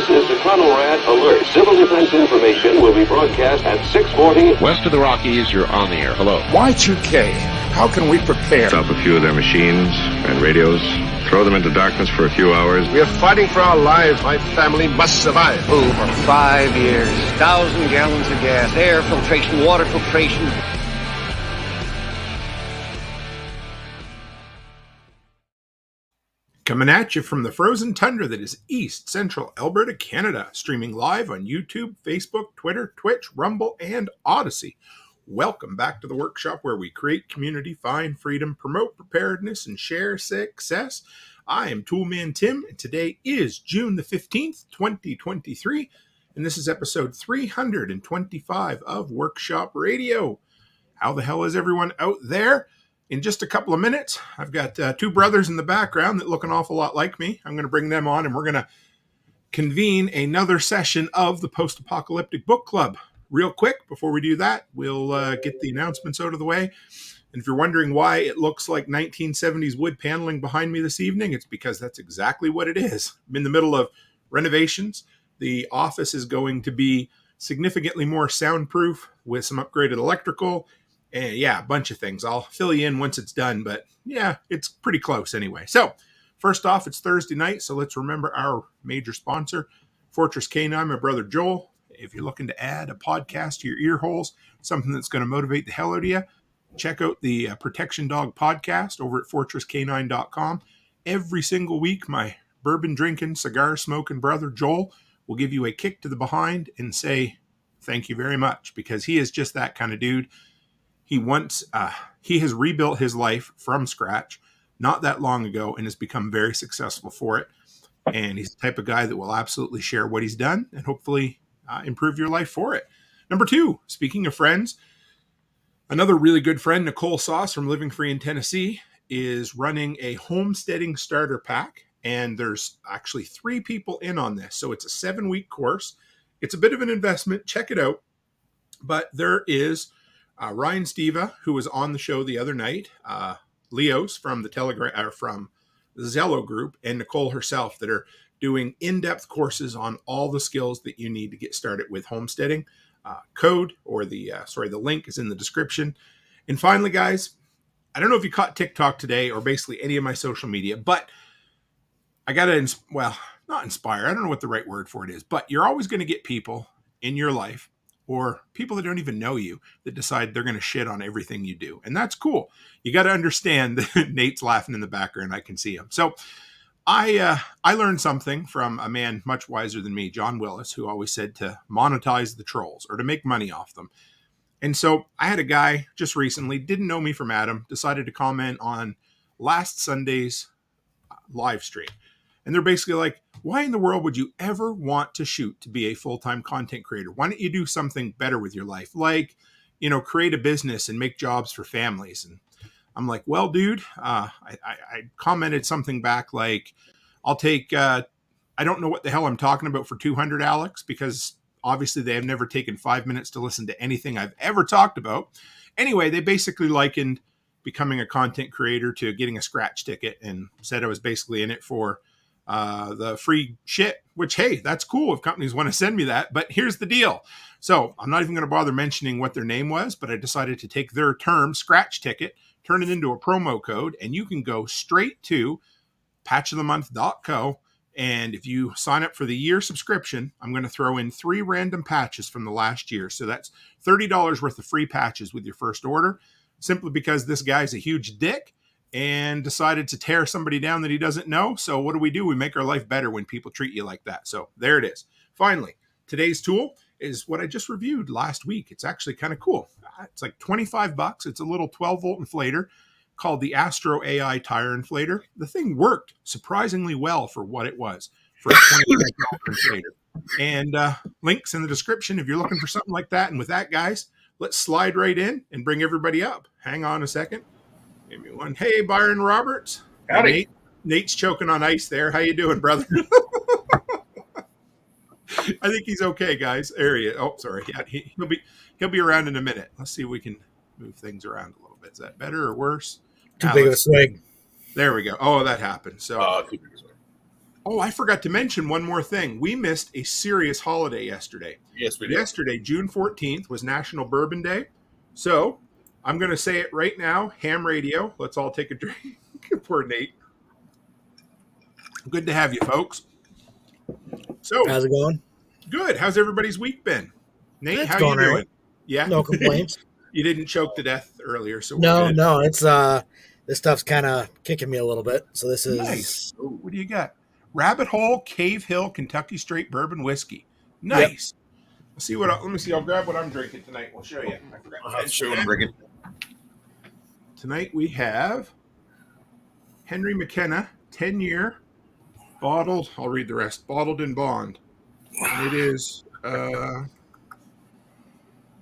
This is the Conrad Alert. Civil defense information will be broadcast at 6:40. West of the Rockies, you're on the air. Hello. Y2K, how can we prepare? Stop a few of their machines and radios. Throw them into darkness for a few hours. We are fighting for our lives. My family must survive. Over 5 years, 1,000 gallons of gas, air filtration, water filtration. Coming at you from the frozen tundra that is East Central Alberta, Canada. Streaming live on YouTube, Facebook, Twitter, Twitch, Rumble, and Odyssey. Welcome back to the workshop where we create community, find freedom, promote preparedness, and share success. I am Toolman Tim, and today is June the 15th, 2023, and this is episode 325 of Workshop Radio. How the hell is everyone out there? In just a couple of minutes, I've got two brothers in the background that look an awful lot like me. I'm going to bring them on, and we're going to convene another session of the Post-Apocalyptic Book Club. Real quick, before we do that, we'll get the announcements out of the way. And if you're wondering why it looks like 1970s wood paneling behind me this evening, it's because that's exactly what it is. I'm in the middle of renovations. The office is going to be significantly more soundproof with some upgraded electrical. And yeah, a bunch of things. I'll fill you in once it's done, but yeah, it's pretty close anyway. So first off, it's Thursday night, so let's remember our major sponsor, Fortress K9, my brother Joel. If you're looking to add a podcast to your ear holes, something that's going to motivate the hell out of you, check out the Protection Dog podcast over at fortressk9.com. Every single week, my bourbon-drinking, cigar-smoking brother Joel will give you a kick to the behind and say thank you very much, because he is just that kind of dude. He has rebuilt his life from scratch not that long ago and has become very successful for it. And he's the type of guy that will absolutely share what he's done and hopefully improve your life for it. Number two, speaking of friends, another really good friend, Nicole Sauce from Living Free in Tennessee, is running a homesteading starter pack. And there's actually 3 people in on this. So it's a 7-week course. It's a bit of an investment. Check it out. But there is Ryan Steva, who was on the show the other night, Leos from the from the Zello group, and Nicole herself that are doing in-depth courses on all the skills that you need to get started with homesteading. Code or the link is in the description. And finally, guys, I don't know if you caught TikTok today or basically any of my social media, but I got to, not inspire. I don't know what the right word for it is, but you're always going to get people in your life or people that don't even know you that decide they're going to shit on everything you do. And that's cool. You got to understand that Nate's laughing in the background. I can see him. So I learned something from a man much wiser than me, John Willis, who always said to monetize the trolls or to make money off them. And so I had a guy just recently, didn't know me from Adam, decided to comment on last Sunday's live stream. And they're basically like, why in the world would you ever want to shoot to be a full-time content creator? Why don't you do something better with your life? Like, create a business and make jobs for families. And I'm like, well, dude, I commented something back like, I'll take, I don't know what the hell I'm talking about for 200, Alex, because obviously they have never taken 5 minutes to listen to anything I've ever talked about. Anyway, they basically likened becoming a content creator to getting a scratch ticket and said I was basically in it for the free shit, which, hey, that's cool if companies want to send me that. But here's the deal. So I'm not even going to bother mentioning what their name was, but I decided to take their term, scratch ticket, turn it into a promo code, and you can go straight to patchofthemonth.co. And if you sign up for the year subscription, I'm going to throw in 3 random patches from the last year. So that's $30 worth of free patches with your first order, simply because this guy's a huge dick and decided to tear somebody down that he doesn't know. So what do? We make our life better when people treat you like that. So there it is. Finally, today's tool is what I just reviewed last week. It's actually kind of cool. It's like $25. It's a little 12-volt inflator called the Astro AI tire inflator. The thing worked surprisingly well for what it was, for a $25 inflator. And links in the description if you're looking for something like that. And with that, guys, let's slide right in and bring everybody up. Hang on a second. Give me one. Hey, Byron Roberts. Howdy. Nate's choking on ice there. How you doing, brother? I think he's okay, guys. There he is. Oh, sorry. Yeah, he'll be around in a minute. Let's see if we can move things around a little bit. Is that better or worse? Too big of a swing. There we go. Oh, that happened. So too big of a swing. Oh, I forgot to mention one more thing. We missed a serious holiday yesterday. Yes, we did. Yesterday, June 14th, was National Bourbon Day. So I'm going to say it right now. Ham radio. Let's all take a drink. Poor Nate. Good to have you, folks. So, how's it going? Good. How's everybody's week been? Nate, It's how going you doing? right. Yeah. No complaints. You didn't choke to death earlier, so we're No, good. no, it's this stuff's kind of kicking me a little bit. So this is Nice. What do you got? Rabbit Hole Cave Hill Kentucky Straight Bourbon Whiskey. Nice. Let's see let me see. I'll grab what I'm drinking tonight. We'll show you. I forgot. I'll show what I'm drinking. Tonight we have Henry McKenna, 10-year, bottled. I'll read the rest. Bottled in bond. And it is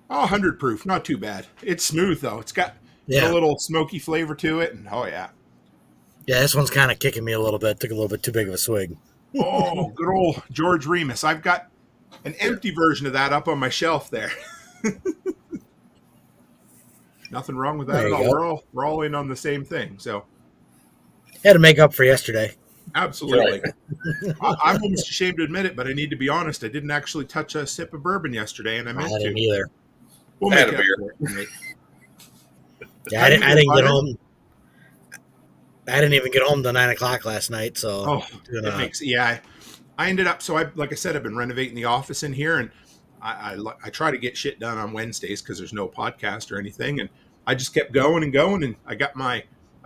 100 proof. Not too bad. It's smooth though. It's got a little smoky flavor to it, and yeah, this one's kind of kicking me a little bit. Took a little bit too big of a swig. Oh, good old George Remus. I've got an empty version of that up on my shelf there. Nothing wrong with that at all. We're all in on the same thing. So had to make up for yesterday. Absolutely. I'm almost ashamed to admit it, but I need to be honest. I didn't actually touch a sip of bourbon yesterday, and I meant to. I didn't either. We'll make it up for it. Yeah, I didn't get home. I didn't even get home till 9 o'clock last night. So I ended up. So like I said, I've been renovating the office in here, and I try to get shit done on Wednesdays because there's no podcast or anything, and I just kept going and going, and I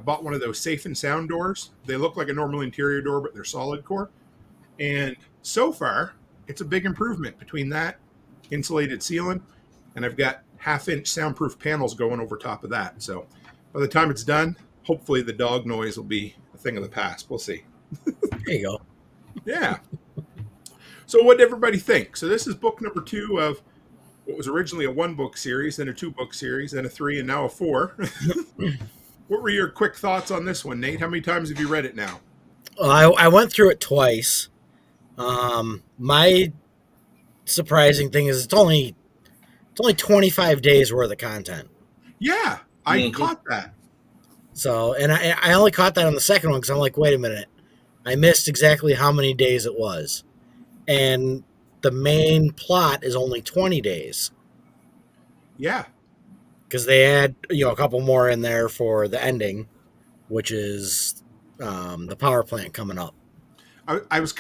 bought one of those safe and sound doors. They look like a normal interior door, but they're solid core. And so far, it's a big improvement between that insulated ceiling, and I've got 1/2-inch soundproof panels going over top of that. So by the time it's done, hopefully the dog noise will be a thing of the past. We'll see. There you go. Yeah. So what did everybody think? So this is book number 2 of what was originally a 1-book series, then a 2-book series, then a 3, and now a 4. What were your quick thoughts on this one, Nate? How many times have you read it now? Well, I went through it twice. My surprising thing is it's only 25 days worth of content. Yeah, I caught that. So, and I only caught that on the second one because I'm like, wait a minute. I missed exactly how many days it was. And the main plot is only 20 days. Yeah. Because they add, a couple more in there for the ending, which is the power plant coming up. I was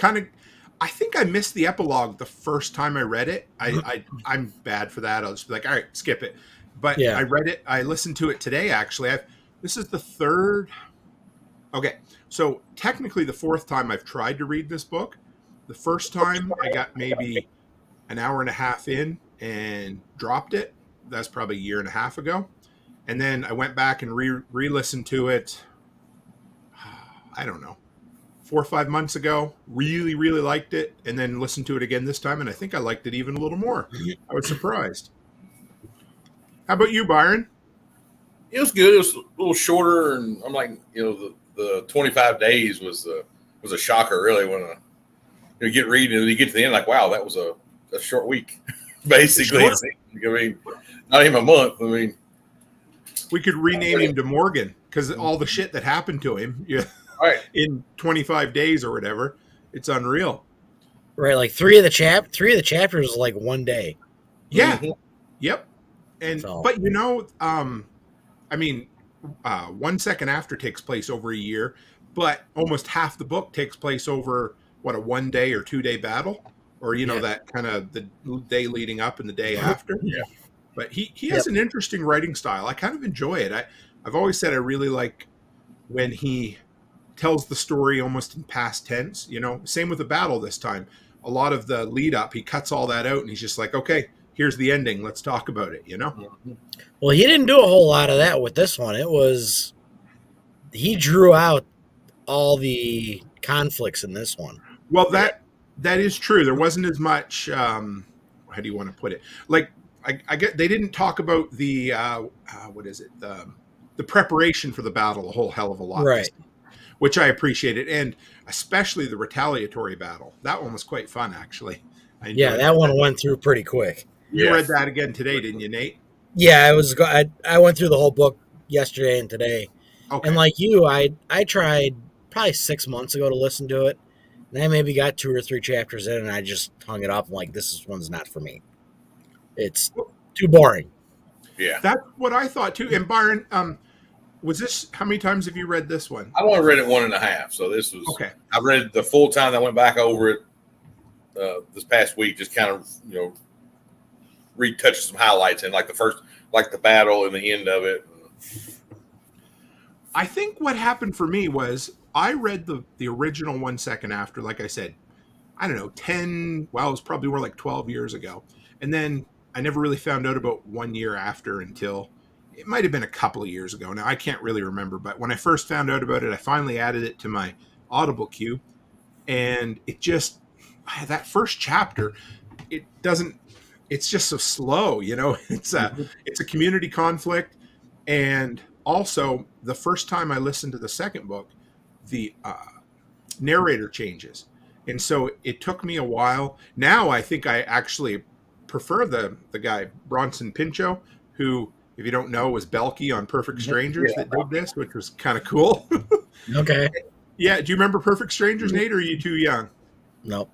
I think I missed the epilogue the first time I read it. I'm bad for that. I'll just be like, all right, skip it. But I read it. I listened to it today, actually. This is the 3rd. Okay. So technically the 4th time I've tried to read this book. The first time I got maybe an hour and a half in and dropped it. That's probably a year and a half ago. And then I went back and re-listened to it. I don't know, 4 or 5 months ago. Really, really liked it. And then listened to it again this time. And I think I liked it even a little more. I was surprised. How about you, Byron? It was good. It was a little shorter. And I'm like, the 25 days was a shocker, really, when you get reading and you get to the end, like, wow, that was a short week, basically. Sure. I mean, not even a month. I mean, we could rename him to Morgan because all the shit that happened to him in 25 days or whatever. It's unreal. Right, like 3 of the chapters is like 1 day. Yeah. Mm-hmm. Yep. And but I mean, 1 second after takes place over a year, but almost half the book takes place over a 1 day or 2 day battle, or that kind of the day leading up and the day after. Yeah. But he has an interesting writing style. I kind of enjoy it. I've always said I really like when he tells the story almost in past tense. Same with the battle this time. A lot of the lead up, he cuts all that out, and he's just like, okay, here's the ending. Let's talk about it. Well, he didn't do a whole lot of that with this one. He drew out all the conflicts in this one. Well, that is true. There wasn't as much. How do you want to put it? Like I get they didn't talk about the what is it the preparation for the battle a whole hell of a lot, right? Which I appreciated, and especially the retaliatory battle. That one was quite fun, actually. That one went through pretty quick. You read that again today, didn't you, Nate? Yeah, I went through the whole book yesterday and today. Okay. And like you, I tried probably 6 months ago to listen to it. And I maybe got 2 or 3 chapters in, and I just hung it up. I'm like, this one's not for me. It's too boring. Yeah. That's what I thought too. And Byron, was this, how many times have you read this one? I've only read it 1.5. So this was, okay. I read it the full time. I went back over it this past week, just kind of, retouched some highlights and like the battle and the end of it. I think what happened for me was I read the original 1 second after, like I said, I don't know, it was probably more like 12 years ago. And then I never really found out about 1 year after until it might have been a couple of years ago. Now I can't really remember, but when I first found out about it, I finally added it to my Audible queue, and it just, that first chapter, it's just so slow, it's a community conflict. And also the first time I listened to the second book, the narrator changes. And so it took me a while. Now I think I actually prefer the guy, Bronson Pinchot, who, if you don't know, was Belky on Perfect Strangers that did this, which was kind of cool. Okay. Yeah. Do you remember Perfect Strangers, Nate, or are you too young? Nope.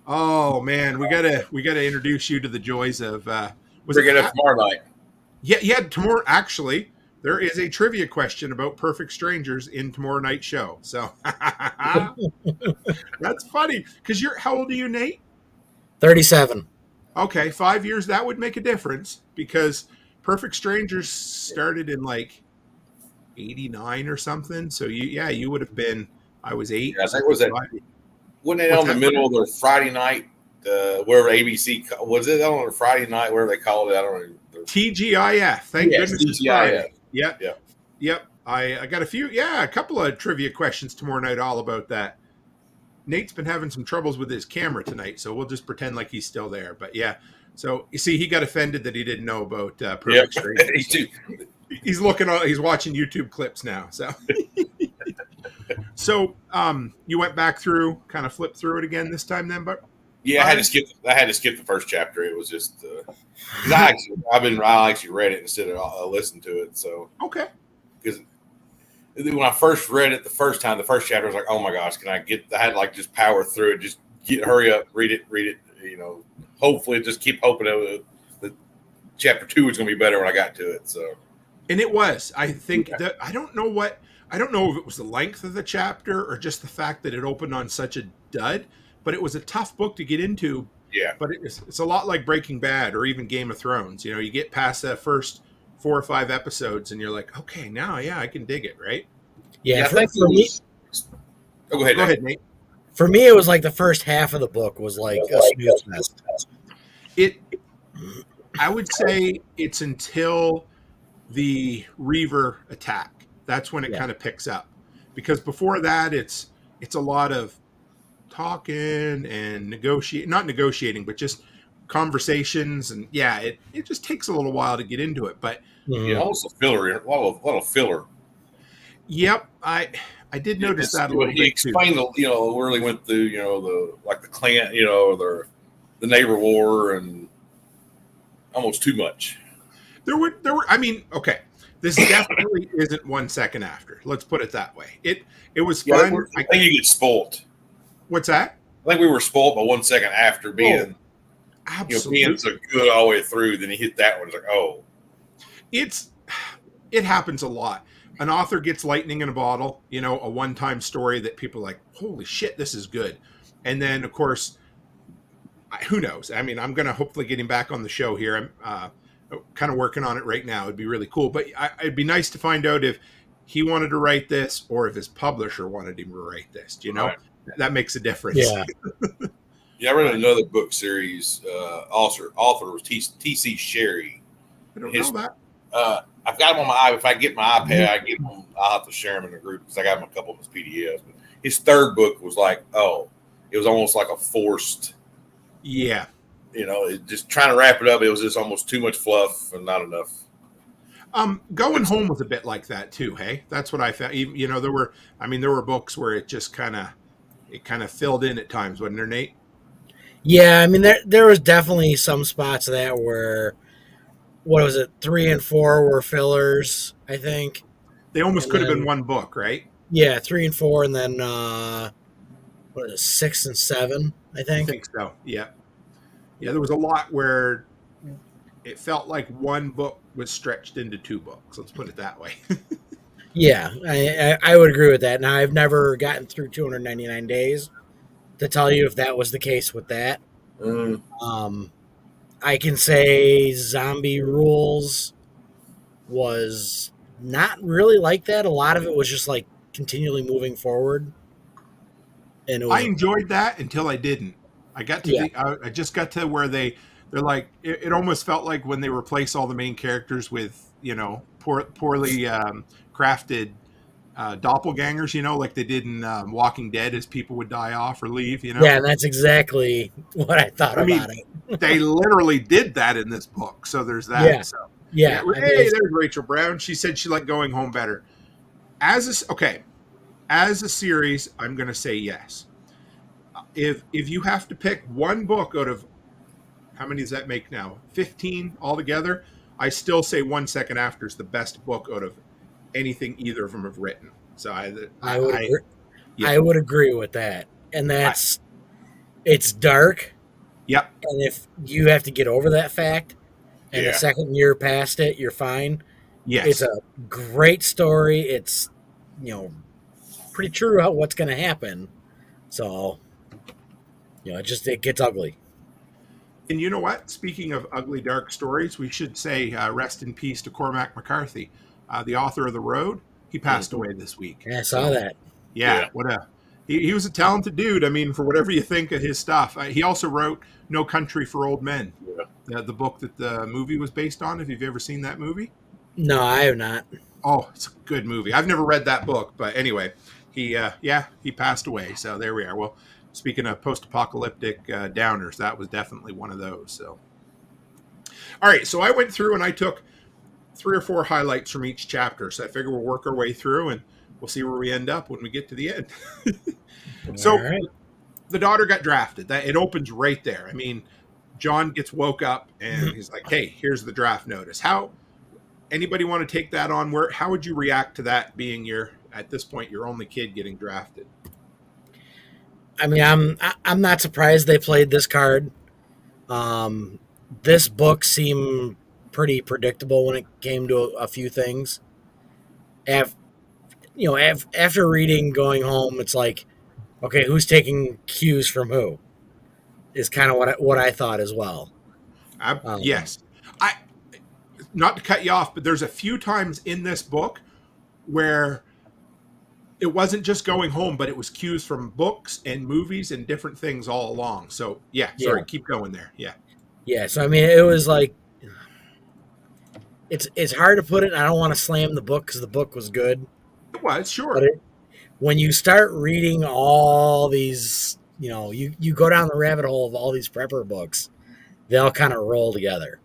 Oh man, we gotta introduce you to the joys of We're getting up tomorrow night. Yeah, tomorrow actually. There is a trivia question about Perfect Strangers in tomorrow night's show. So that's funny. Because how old are you, Nate? 37. Okay, 5 years, that would make a difference because Perfect Strangers started in like 89 or something. So you would have been, I was 8. Yeah, I think it was that. Wasn't it on the middle of the Friday night, wherever ABC, was it on a Friday night, wherever they called it? I don't know. TGIF. Thank goodness it's Friday. Yep. I got a couple of trivia questions tomorrow night all about that. Nate's been having some troubles with his camera tonight, so we'll just pretend like he's still there. But yeah, so you see, he got offended that he didn't know about Perfect Strangers. He's watching YouTube clips now. So, you went back through, kind of flipped through it again this time, then, but. Yeah, I had to skip the first chapter. It was just I actually read it instead of listened to it. So okay, because when I first read it the first chapter, I was like, oh my gosh, I had to like just power through it, just hurry up, read it. Hopefully, just keep hoping that chapter 2 was going to be better when I got to it. So, and it was. I think that I don't know if it was the length of the chapter or just the fact that it opened on such a dud. But it was a tough book to get into. Yeah. But it's a lot like Breaking Bad or even Game of Thrones. You get past that first 4 or 5 episodes and you're like, okay, now, I can dig it, right? Yeah, for me. Go ahead, Nate. For me, it was like the first half of the book was like a snooze fest. I would say it's until the Reaver attack. That's when it kind of picks up. Because before that, it's a lot of talking and not negotiating, but just conversations, and it just takes a little while to get into it. But almost a filler, a lot of filler. Yep, I did notice that a little bit. He explained really went through the clan, the neighbor war, and almost too much. There were. I mean, okay. This definitely isn't 1 second after. Let's put it that way. It was fun. I think you get spoiled. What's that? I think we were spoiled by 1 second after being, being so good all the way through. Then he hit that one. It's like, oh, it happens a lot. An author gets lightning in a bottle. A one-time story that people are like, holy shit, this is good. And then, of course, who knows? I mean, I'm going to hopefully get him back on the show here. I'm kind of working on it right now. It'd be really cool. But it'd be nice to find out if he wanted to write this or if his publisher wanted him to write this. Right. That makes a difference. Yeah. I read another book series. Author was T.C. Sherry. I don't know that. I've got him on my iPad. If I get my iPad, I'll have to share him in the group because I got him a couple of his PDFs. But his third book was like, it was almost like a forced. Yeah. Just trying to wrap it up. It was just almost too much fluff and not enough. Going Home was a bit like that too. Hey, that's what I found. There were books where it just kind of filled in at times, wasn't there, Nate? Yeah, I mean there was definitely some spots of that where, what was it, 3 and 4 were fillers, I think. They almost could have been one book, right? Yeah, 3 and 4, and then what is it, 6 and 7, I I think. think so. Yeah. Yeah, there was a lot where it felt like one book was stretched into 2 books. Let's put it that way. Yeah, I would agree with that. Now, I've never gotten through 299 days to tell you if that was the case with that. Mm. I can say Zombie Rules was not really like that. A lot of it was just like continually moving forward, and it I was enjoyed that until I didn't. I got to yeah, I just got to where they're like it almost felt like when they replace all the main characters with poorly crafted doppelgangers, like they did in Walking Dead, as people would die off or leave. yeah, and that's exactly what I thought I mean, about it. they literally did that in this book, so there's that. Yeah, So yeah, yeah. I mean, hey, there's Rachel Brown. She said she liked Going Home better. As a series, I'm going to say yes. If you have to pick one book out of how many does that make now? 15 altogether. I still say 1 Second After is the best book out of anything either of them have written. So I would agree. yeah. I would agree with that, and it's dark, Yep. and if you have to get over that fact, and Yeah. the second you're past it, you're fine. Yes. It's a great story. It's pretty true how what's going to happen. So it gets ugly. And you know what? Speaking of ugly, dark stories, we should say rest in peace to Cormac McCarthy, the author of The Road. He passed away this week. Yeah, I saw that. Yeah. He was a talented dude. I mean, for whatever you think of his stuff. He also wrote No Country for Old Men, the book that the movie was based on. If you've ever seen that movie. No, I have not. Oh, it's a good movie. I've never read that book, but anyway, he passed away. So there we are. Well, speaking of post-apocalyptic downers, that was definitely one of those. So, all right. So I went through and I took 3 or 4 highlights from each chapter. So I figure we'll work our way through and we'll see where we end up when we get to the end. So All right. the daughter got drafted. It opens right there. I mean, John gets woke up and he's like, "Hey, here's the draft notice." Anybody want to take that on? How would you react to that being at this point your only kid getting drafted? I mean, I'm not surprised they played this card. This book seemed pretty predictable when it came to a few things. After reading Going Home, it's like, okay, who's taking cues from who? Is kind of what I thought as well. Yes. Not to cut you off, but there's a few times in this book where it wasn't just Going Home, but it was cues from books and movies and different things all along. So keep going there. Yeah. Yeah. So I mean, it was like, it's hard to put it. I don't want to slam the book because the book was good. It was, sure. But when you start reading all these, you go down the rabbit hole of all these prepper books, they all kind of roll together.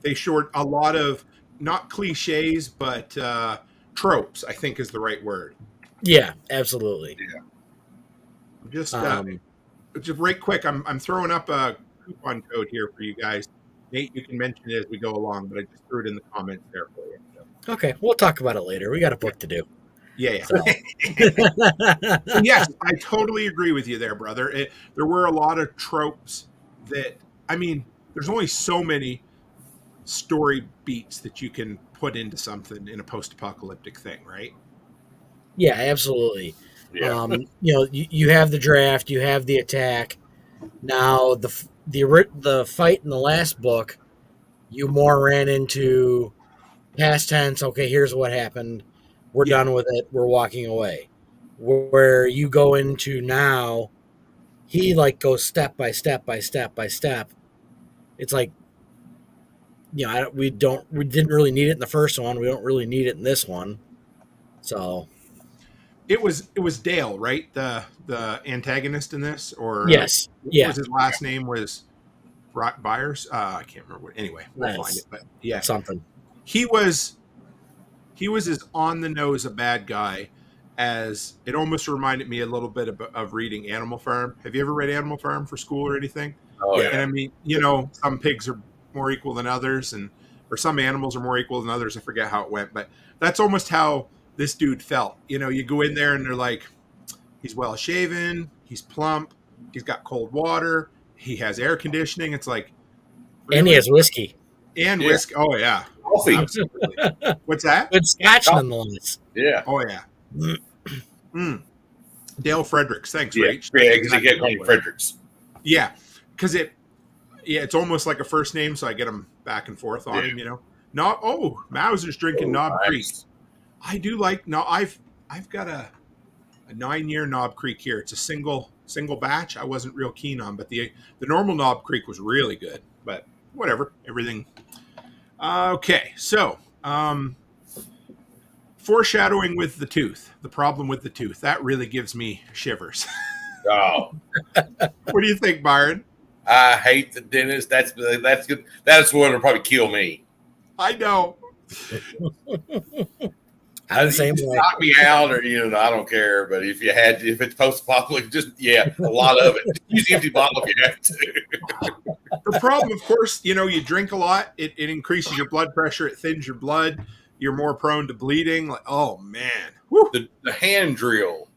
They short a lot of not cliches, but tropes, I think is the right word. Yeah, absolutely. Yeah. Just right quick, I'm throwing up a coupon code here for you guys. Nate, you can mention it as we go along, but I just threw it in the comments there for you. So. Okay, we'll talk about it later. We got a book to do. Yeah. So. Yes, I totally agree with you there, brother. There were a lot of tropes that, I mean, there's only so many story beats that you can put into something in a post-apocalyptic thing, right? Yeah, absolutely. Yeah. You have the draft, you have the attack. Now the fight in the last book, you more ran into past tense. Okay, here's what happened. We're done with it. We're walking away. Where you go into now, he goes step by step by step by step. It's like, we didn't really need it in the first one. We don't really need it in this one. So it was Dale, right? The antagonist in this, or yes, what was his last name? Was Byers? I can't remember. Anyway, we'll find it. But yeah, something. He was as on the nose a bad guy as it almost reminded me a little bit of reading Animal Farm. Have you ever read Animal Farm for school or anything? Oh yeah. And I mean, some pigs are more equal than others, or some animals are more equal than others. I forget how it went, but that's almost how this dude felt. You go in there and they're like, he's well shaven, He's plump. He's got cold water. He has air conditioning. It's like, And he has whiskey. And whiskey. Oh, yeah. Coffee. Absolutely. What's that? Good scotch nonetheless. Yeah. Oh, yeah. Dale Fredericks. Thanks, Yeah. Rach. Yeah, because he get calling Fredericks. Yeah. Because it's almost like a first name, so I get them back and forth on him, you know. Mauser's drinking Knob Creek. I do like, I've got a 9-year Knob Creek here. It's a single batch I wasn't real keen on, but the normal Knob Creek was really good. But whatever, everything. Okay, so foreshadowing with the tooth, the problem with the tooth, that really gives me shivers. Oh. What do you think, Byron? I hate the dentist. That's good. That's what will probably kill me. I know. I'm the same way. Knock me out, or I don't care. But if it's post-apocalyptic, just a lot of it. Use the empty bottle if you have to. The problem, of course, you drink a lot. It increases your blood pressure. It thins your blood. You're more prone to bleeding. Like, oh man, woo. The hand drill,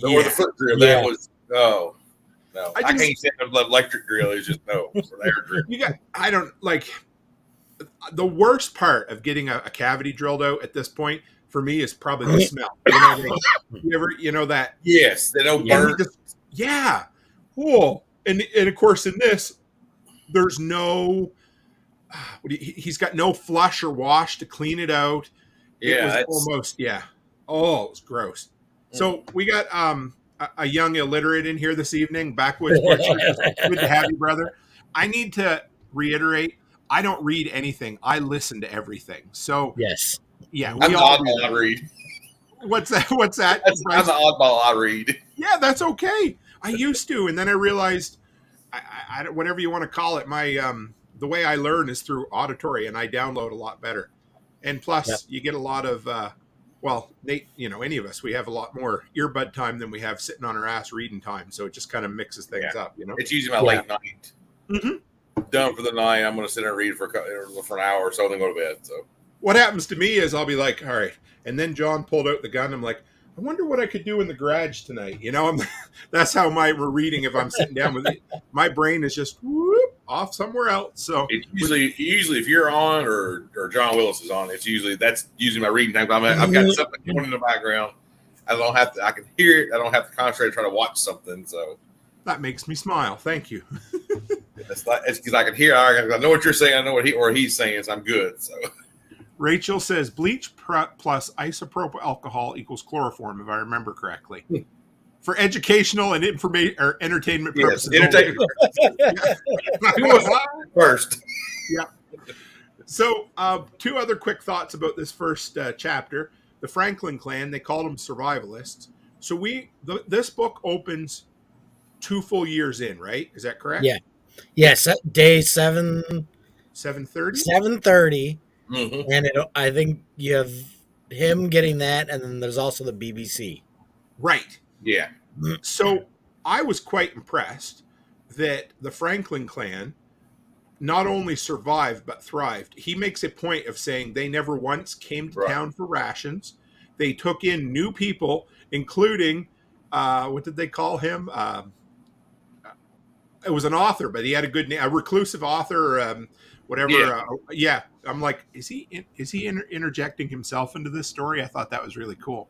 or the foot drill. Yeah. That was no. I can't stand the electric drill. It's just no. For the air drill. I don't like. The worst part of getting a cavity drilled out at this point for me is probably the smell. That. Yes, they don't burn. Yeah. Cool. And of course, in this, there's no. He's got no flush or wash to clean it out. Yeah, it was almost. Yeah. Oh, it was gross. So we got a young illiterate in here this evening. Backwoods Butcher. Good to have you, brother. I need to reiterate. I don't read anything. I listen to everything. So yes, yeah, I'm the oddball I read. What's that? I'm the oddball I read. Yeah, that's okay. I used to, and then I realized, I whatever you want to call it, my the way I learn is through auditory, and I download a lot better. And plus, you get a lot of Nate, any of us, we have a lot more earbud time than we have sitting on our ass reading time. So it just kind of mixes things up. It's usually my late night. Mm-hmm. Done for the night. I'm going to sit there and read for an hour or so, then go to bed. So what happens to me is I'll be like, all right. And then John pulled out the gun. I'm like, I wonder what I could do in the garage tonight. That's how we're reading. If I'm sitting down with it, my brain is just off somewhere else. So it's usually if you're on or John Willis is on, that's usually my reading time. I've got something going in the background. I can hear it. I don't have to concentrate trying to watch something. So that makes me smile. Thank you. It's because I can hear. I know what you're saying. I know what he's saying. So I'm good. So Rachel says bleach plus isopropyl alcohol equals chloroform, if I remember correctly, for educational and entertainment purposes. Yes, entertainment purposes. First. Yeah. So, 2 other quick thoughts about this first chapter. The Franklin clan, they called them survivalists. So this book opens 2 full years in, right? Is that correct? Yeah. Yes, day 7:30. 7:30, and I think you have him getting that, and then there's also the BBC. Right. Yeah. So I was quite impressed that the Franklin clan not only survived but thrived. He makes a point of saying they never once came to town for rations. They took in new people, including what did they call him? It was an author, but he had a good name, a reclusive author, whatever. Yeah. I'm like, is he interjecting himself into this story? I thought that was really cool.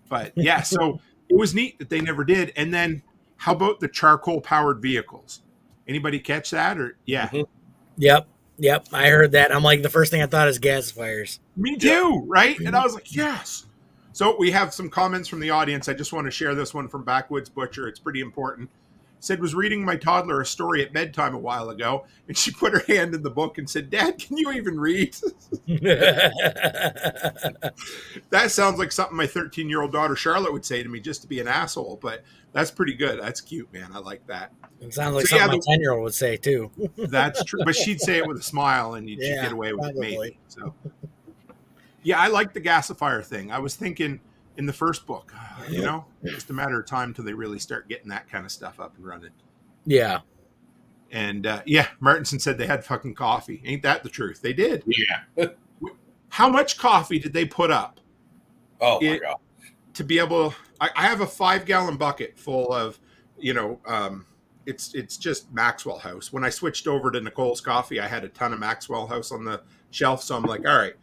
But yeah, so it was neat that they never did. And then how about the charcoal powered vehicles? Anybody catch that? Or yeah. Mm-hmm. Yep. I heard that. I'm like, the first thing I thought is gasifiers. Me too, right? And I was like, yes. So we have some comments from the audience. I just want to share this one from Backwoods Butcher. It's pretty important. Said, was reading my toddler a story at bedtime a while ago, and she put her hand in the book and said, Dad, can you even read? That sounds like something my 13-year-old daughter Charlotte would say to me just to be an asshole, but that's pretty good. That's cute, man. I like that. It sounds like something my 10-year-old would say, too. That's true. But she'd say it with a smile, and she'd get away with it, maybe. So, yeah, I like the gasifier thing. I was thinking in the first book, just a matter of time till they really start getting that kind of stuff up and running. Yeah. And Martinson said they had fucking coffee. Ain't that the truth? They did. Yeah. How much coffee did they put up? Oh my God. to be able, I have a 5-gallon bucket full of, it's just Maxwell House. When I switched over to Nicole's Coffee, I had a ton of Maxwell House on the shelf. So I'm like, all right,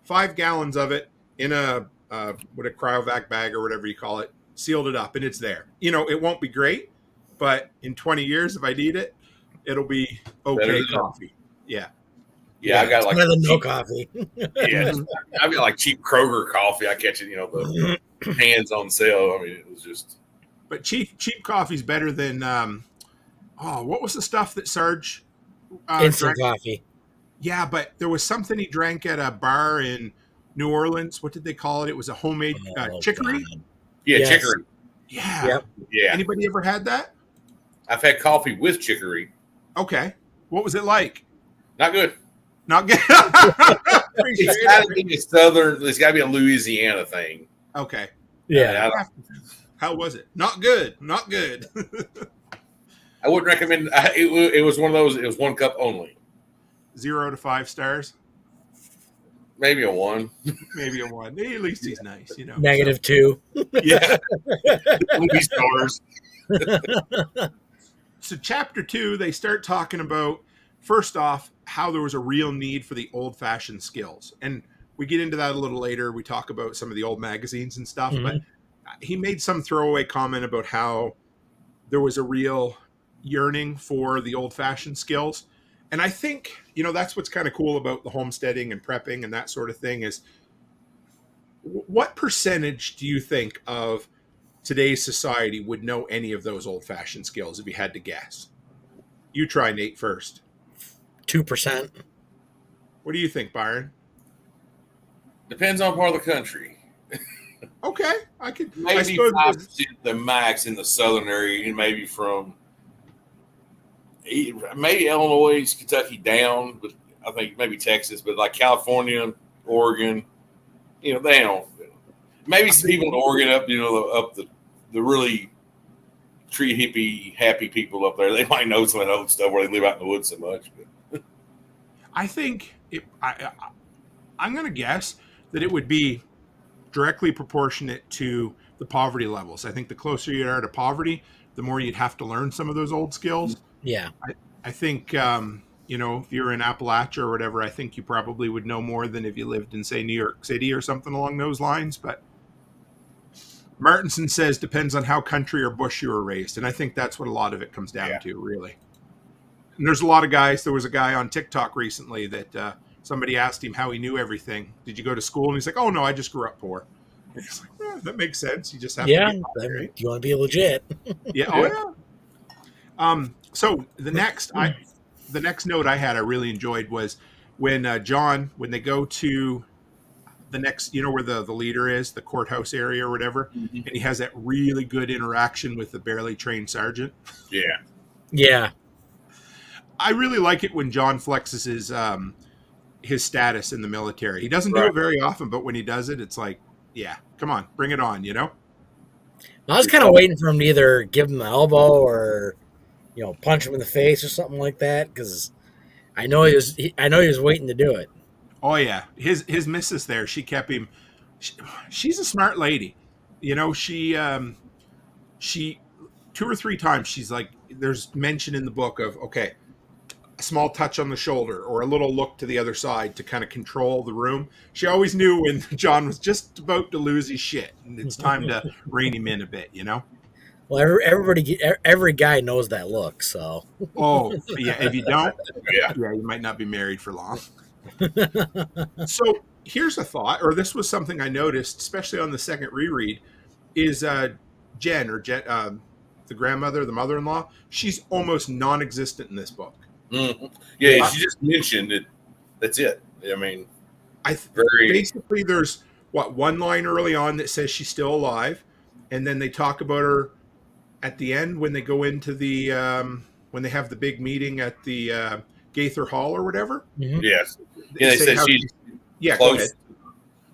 5 gallons of it in a cryovac bag or whatever you call it, sealed it up, and it's there. It won't be great, but in 20 years, if I need it, it'll be okay coffee. Yeah. Yeah, I got like better than no coffee. Yeah, I've got like cheap Kroger coffee. I catch it, the hands on sale. I mean, it was just. But cheap coffee's better than what was the stuff that Sarge instant drank? coffee? Yeah, but there was something he drank at a bar in New Orleans. What did they call it? It was a homemade chicory. God. Yeah, Yes. chicory. Yeah. Yep. Yeah. Anybody ever had that? I've had coffee with chicory. Okay. What was it like? Not good. Not good. It's got to be a southern. It's got to be a Louisiana thing. Okay. Yeah. How was it? Not good. Not good. I wouldn't recommend. It was one of those. It was 1 cup only. 0 to 5 stars. Maybe a 1. Maybe a 1. At least he's nice, -2. Yeah. Movie stars. So chapter 2, they start talking about, first off, how there was a real need for the old-fashioned skills. And we get into that a little later. We talk about some of the old magazines and stuff, but he made some throwaway comment about how there was a real yearning for the old-fashioned skills. And I think, that's what's kind of cool about the homesteading and prepping and that sort of thing is, what percentage do you think of today's society would know any of those old-fashioned skills if you had to guess? You try, Nate, first. 2%. What do you think, Byron? Depends on part of the country. Okay, I could Maybe 5% the max in the southern area, and maybe from maybe Illinois, Kentucky down, but I think maybe Texas, but like California, Oregon, they don't. Maybe some people in Oregon up the really tree hippie happy people up there, they might know some of that old stuff where they live out in the woods so much. But. I think I'm going to guess that it would be directly proportionate to the poverty levels. I think the closer you are to poverty, the more you'd have to learn some of those old skills. Yeah. I think, if you're in Appalachia or whatever, I think you probably would know more than if you lived in, say, New York City or something along those lines. But Martinson says depends on how country or bush you were raised. And I think that's what a lot of it comes down to, really. And there's a lot of guys. There was a guy on TikTok recently that somebody asked him how he knew everything. Did you go to school? And he's like, oh, no, I just grew up poor. And he's like, that makes sense. You just have to be poor, right? You want to be legit. Yeah. Oh, yeah. So the next note I had I really enjoyed was when John, when they go to the next, where the leader is, the courthouse area or whatever, and he has that really good interaction with the barely trained sergeant. Yeah. Yeah. I really like it when John flexes his status in the military. He doesn't do it very often, but when he does it, it's like, yeah, come on, bring it on, I was kind of waiting for him to either give him the elbow or, punch him in the face or something like that, because I know he was waiting to do it. Oh yeah, his missus there, she kept him. She's a smart lady, She 2 or 3 times she's like, there's mention in the book of a small touch on the shoulder or a little look to the other side to kind of control the room. She always knew when John was just about to lose his shit and it's time to rein him in a bit, Well, every guy knows that look, so. Oh, yeah, if you don't, you might not be married for long. So here's a thought, or this was something I noticed, especially on the second reread, is Jen, the grandmother, the mother-in-law, she's almost non-existent in this book. Mm-hmm. Yeah, she just mentioned it. That's it. I mean, basically there's one line early on that says she's still alive, and then they talk about her at the end when they go into the when they have the big meeting at the Gaither Hall or whatever. Mm-hmm. Yes. Yeah, they said she's close.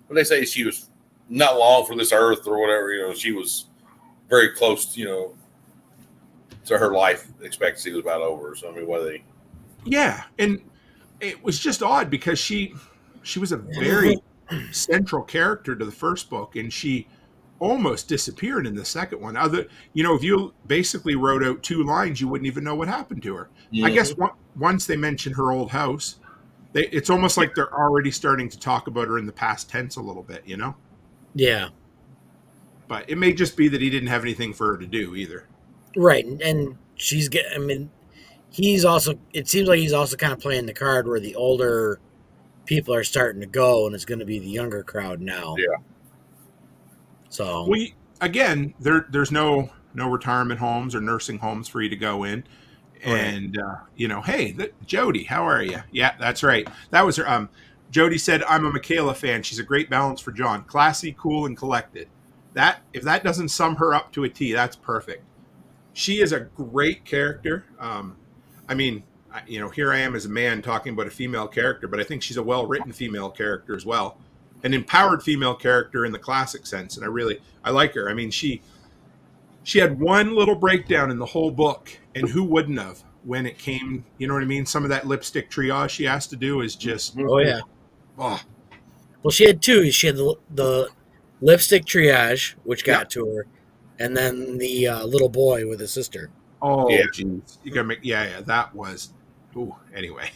Well, they say she was not long for this earth or whatever. She was very close. So her life expectancy was about over. So I mean, Yeah, and it was just odd because she was a very central character to the first book, and she almost disappeared in the second one. If you basically wrote out 2 lines, you wouldn't even know what happened to her. I guess once they mention her old house, it's almost like they're already starting to talk about her in the past tense a little bit, Yeah. But it may just be that he didn't have anything for her to do either. Right. And she's getting, I mean, it seems like he's also kind of playing the card where the older people are starting to go and it's going to be the younger crowd now. Yeah. So again, there's no retirement homes or nursing homes for you to go in. And, hey, Jody, how are you? Yeah, that's right. That was her. Jody said, I'm a Michaela fan. She's a great balance for John. Classy, cool, and collected. If that doesn't sum her up to a T, that's perfect. She is a great character. Here I am as a man talking about a female character, but I think she's a well-written female character as well. An empowered female character in the classic sense. And I like her. I mean, she had one little breakdown in the whole book, and who wouldn't have when it came, you know what I mean? Some of that lipstick triage she has to do is just... Oh, yeah. Oh. Well, she had 2. She had the lipstick triage, which got to her, and then the little boy with his sister. Oh, jeez. You gotta make... Yeah, that was... Ooh, anyway.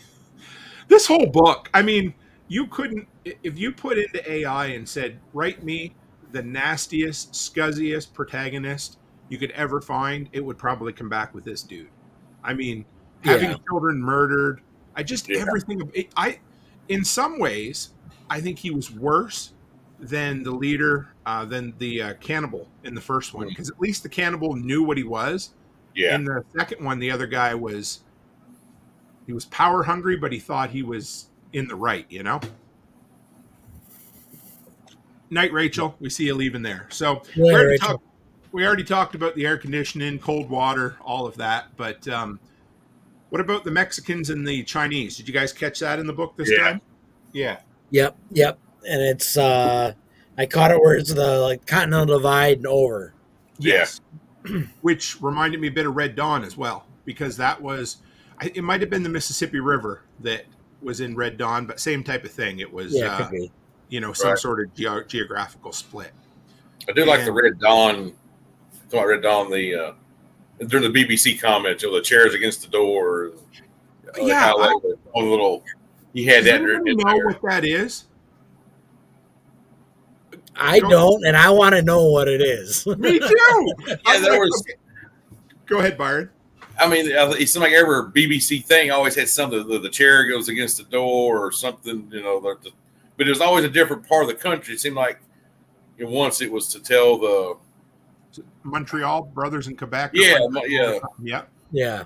This whole book, I mean, you couldn't... If you put into AI and said, write me the nastiest, scuzziest protagonist you could ever find, it would probably come back with this dude. I mean, having children murdered, everything. In some ways, I think he was worse than the leader, than the cannibal in the first one, because at least the cannibal knew what he was. Yeah. In the second one, the other guy was power hungry, but he thought he was in the right, Night, Rachel. We see you leaving there. So we already talked about the air conditioning, cold water, all of that. But what about the Mexicans and the Chinese? Did you guys catch that in the book this time? Yeah. Yep. And it's I caught it where it's the Continental Divide and over. Yes. Which reminded me a bit of Red Dawn as well, because that was it might have been the Mississippi River that was in Red Dawn, but same type of thing. It was could be. Some sort of geographical split. I do like the Red Dawn. Talking about Red Dawn, during the BBC comments, the chairs against the door. He had that. Do you know what that is? I don't, and I want to know what it is. Me too. Go ahead, Byron. I mean, it seemed like every BBC thing always had something. The chair goes against the door or something, but it was always a different part of the country. It seemed like once it was to tell the Montreal brothers in Quebec. Yeah.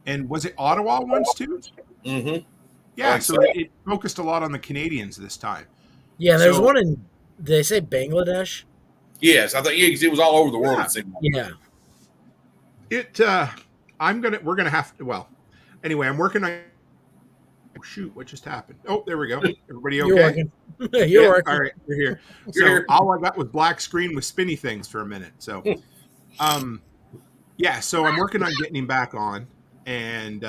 And was it Ottawa once too? Mm-hmm. Yeah, so it focused a lot on the Canadians this time. Yeah, there's one in. Did they say Bangladesh? Yes, I think it was all over the world. Yeah. We're gonna have to. Well, anyway, I'm working on. Oh, shoot! What just happened? Oh, there we go. Everybody okay? You're working. You're working. All right, you're here. So all I got was black screen with spinny things for a minute. So, So I'm working on getting him back on, and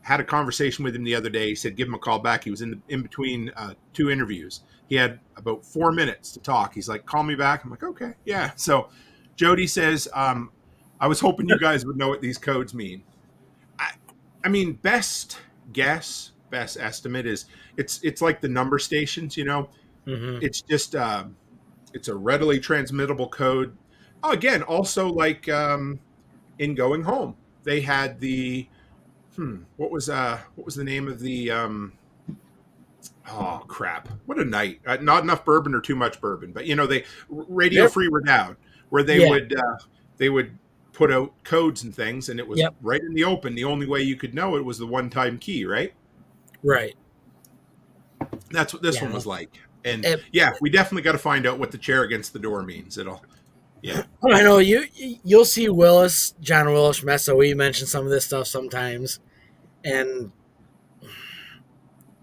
had a conversation with him the other day. He said, "Give him a call back." He was in between 2 interviews. He had about 4 minutes to talk. He's like, "Call me back." I'm like, "Okay, yeah." So Jody says, "I was hoping you guys would know what these codes mean." I mean, best estimate is it's like the number stations, Mm-hmm. It's just it's a readily transmittable code. Oh, again, also like in Going Home, they had the what was the name of the oh crap, what a night. Not enough bourbon or too much bourbon, but they Radio Free Redound, where they would put out codes and things, and it was right in the open. The only way you could know it was the one-time key, right? Right. That's what this one was like. And we definitely got to find out what the chair against the door means. I know you'll see John Willis from SOE mention some of this stuff sometimes, and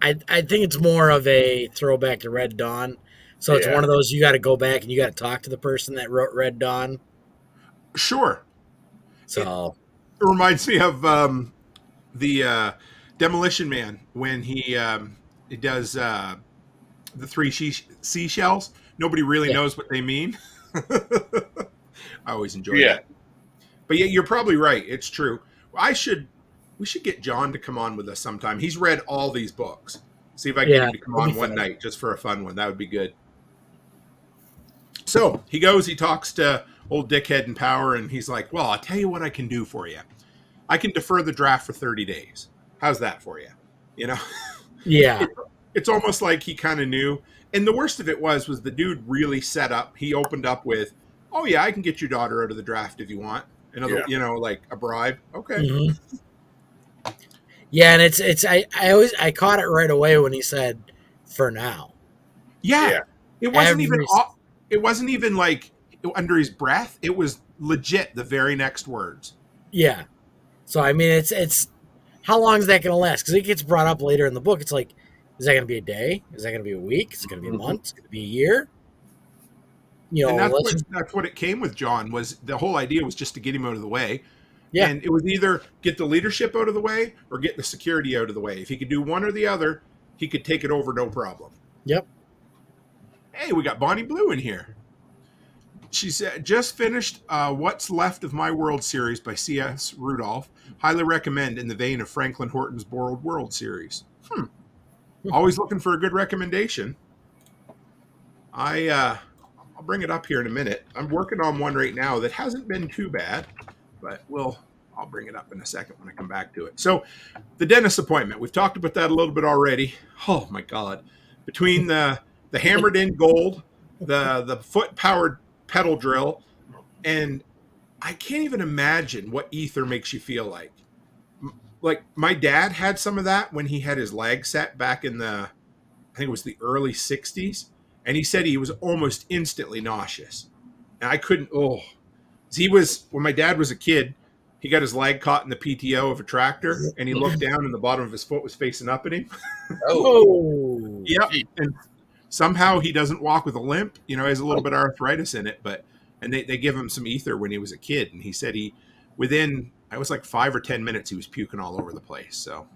I think it's more of a throwback to Red Dawn. So it's one of those you got to go back and you got to talk to the person that wrote Red Dawn. Sure. So it reminds me of the Demolition Man when he does the 3 seashells. nobody really knows what they mean. I always enjoy that. But yeah, you're probably right. It's true. We should get John to come on with us sometime. He's read all these books. See if I can get him to come on one night just for a fun one. That would be good. So he talks to old dickhead in power, and he's like, well, I'll tell you what I can do for you. I can defer the draft for 30 days. How's that for you? You know? Yeah. It's almost like he kind of knew. And the worst of it was the dude really set up. He opened up with, oh, yeah, I can get your daughter out of the draft if you want. Another, like a bribe. Okay. Mm-hmm. Yeah, and it's I caught it right away when he said, for now. Yeah. It wasn't even like under his breath. It was legit the very next words. Yeah. So, I mean, it's how long is that going to last? Because it gets brought up later in the book. It's like, is that going to be a day? Is that going to be a week? Is it going to be a month? Is it going to be a year? You know, and that's what it came with John. Was the whole idea was just to get him out of the way. Yeah. And it was either get the leadership out of the way or get the security out of the way. If he could do one or the other, he could take it over no problem. Yep. Hey, we got Bonnie Blue in here. She said, just finished What's Left of My World series by C.S. Rudolph. Highly recommend in the vein of Franklin Horton's Borrowed World series. Always looking for a good recommendation. I'll bring it up here in a minute. I'm working on one right now that hasn't been too bad, but I'll bring it up in a second when I come back to it. So the dentist appointment, we've talked about that a little bit already. Oh my God. Between the hammered in gold, the foot powered pedal drill, and I can't even imagine what ether makes you feel like. Like my dad had some of that when he had his lag set back in I think it was the early 60s. And he said he was almost instantly nauseous. And I couldn't, when my dad was a kid, he got his leg caught in the PTO of a tractor and he looked down and the bottom of his foot was facing up at him. Oh. Yep. And somehow he doesn't walk with a limp, he has a little bit of arthritis in it, and they give him some ether when he was a kid. And he said within, I was like 5 or 10 minutes, he was puking all over the place. So,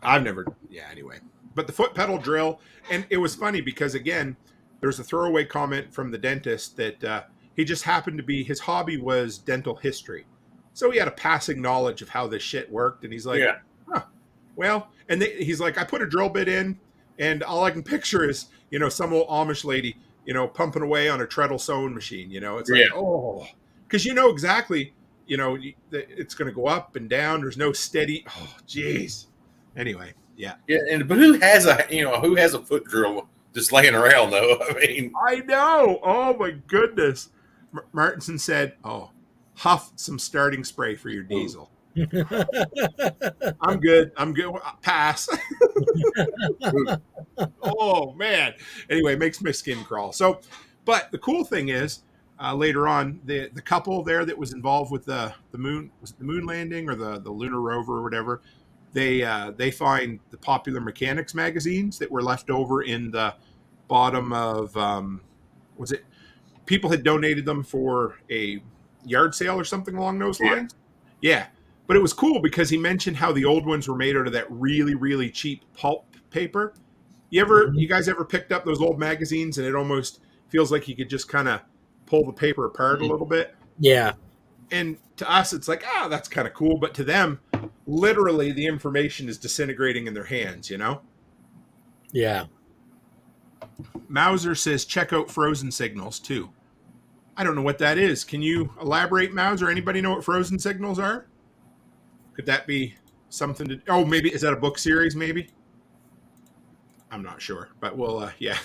I've never, anyway. But the foot pedal drill, and it was funny because, again, there's a throwaway comment from the dentist that he just happened to be, his hobby was dental history. So he had a passing knowledge of how this shit worked. And he's like, he's like, I put a drill bit in, and all I can picture is, some old Amish lady, pumping away on a treadle sewing machine. It's like, because exactly, it's going to go up and down. There's no steady. Oh, geez. Anyway, yeah. But who has a foot drill just laying around though? I mean, I know. Oh my goodness. Martinson said, "Oh, huff some starting spray for your diesel." I'm good. Pass. Oh man. Anyway, makes my skin crawl. So, but the cool thing is, later on, the couple there that was involved with the moon, was it the moon landing or the lunar rover or whatever? They find the Popular Mechanics magazines that were left over in the bottom of people had donated them for a yard sale or something along those lines. Yeah. But it was cool because he mentioned how the old ones were made out of that really, really cheap pulp paper. You guys ever picked up those old magazines and it almost feels like you could just kind of pull the paper apart a little bit? Yeah. And to us, it's like, that's kind of cool. But to them, literally the information is disintegrating in their hands, Yeah. Mauser says, check out frozen signals too. I don't know what that is. Can you elaborate, Mauser? Anybody know what frozen signals are? Could that be something maybe, is that a book series maybe? I'm not sure, but we'll, yeah.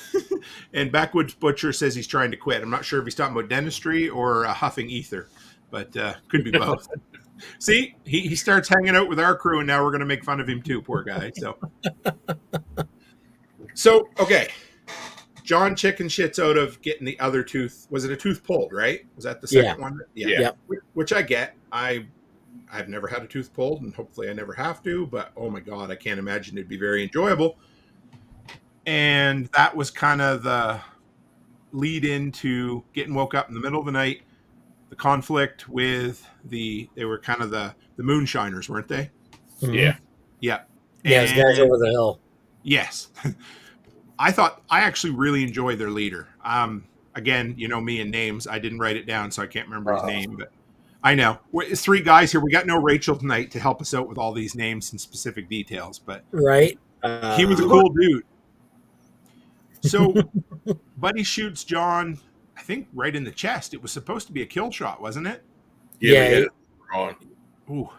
And Backwoods Butcher says he's trying to quit. I'm not sure if he's talking about dentistry or huffing ether, but could be both. See, he starts hanging out with our crew, and now we're going to make fun of him too, poor guy. So okay. John chicken shits out of getting the other tooth. Was it a tooth pulled, right? Was that the second one? Yeah. Which I get. I've never had a tooth pulled, and hopefully I never have to, but oh my God, I can't imagine it'd be very enjoyable. And that was kind of the lead into getting woke up in the middle of the night. The conflict with they were kind of the moonshiners, weren't they? Mm-hmm. Yeah. Yeah. Yeah, those guys over the hill. Yes. I actually really enjoyed their leader. Again, you know me and names. I didn't write it down, so I can't remember his name, but I know. It's three guys here. We got no Rachel tonight to help us out with all these names and specific details, but Right. he was a cool dude. So Buddy shoots John, I think, right in the chest. It was supposed to be a kill shot, wasn't it? Yeah. On. Ooh.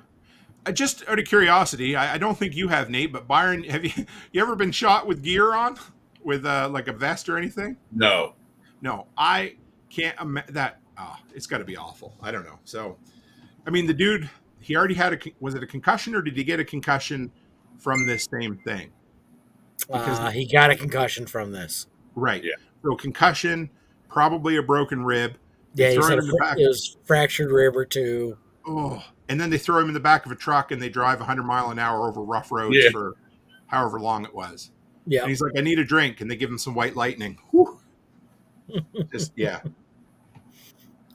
Just out of curiosity, I don't think you have, Nate, but Byron, have you ever been shot with gear on, with like a vest or anything? No. No, I can't imagine that. Oh, it's got to be awful. I don't know. So, I mean, the dude, he already had was it a concussion, or did he get a concussion from this same thing? Because he got a concussion from this. Right. Yeah. So concussion, probably a broken rib. Yeah, They he throw said him in the back. it was fractured rib or two. Oh, and then they throw him in the back of a truck and they drive 100 mile an hour over rough roads for however long it was. Yeah. And he's like, I need a drink. And they give him some white lightning. Whew. Just, yeah. And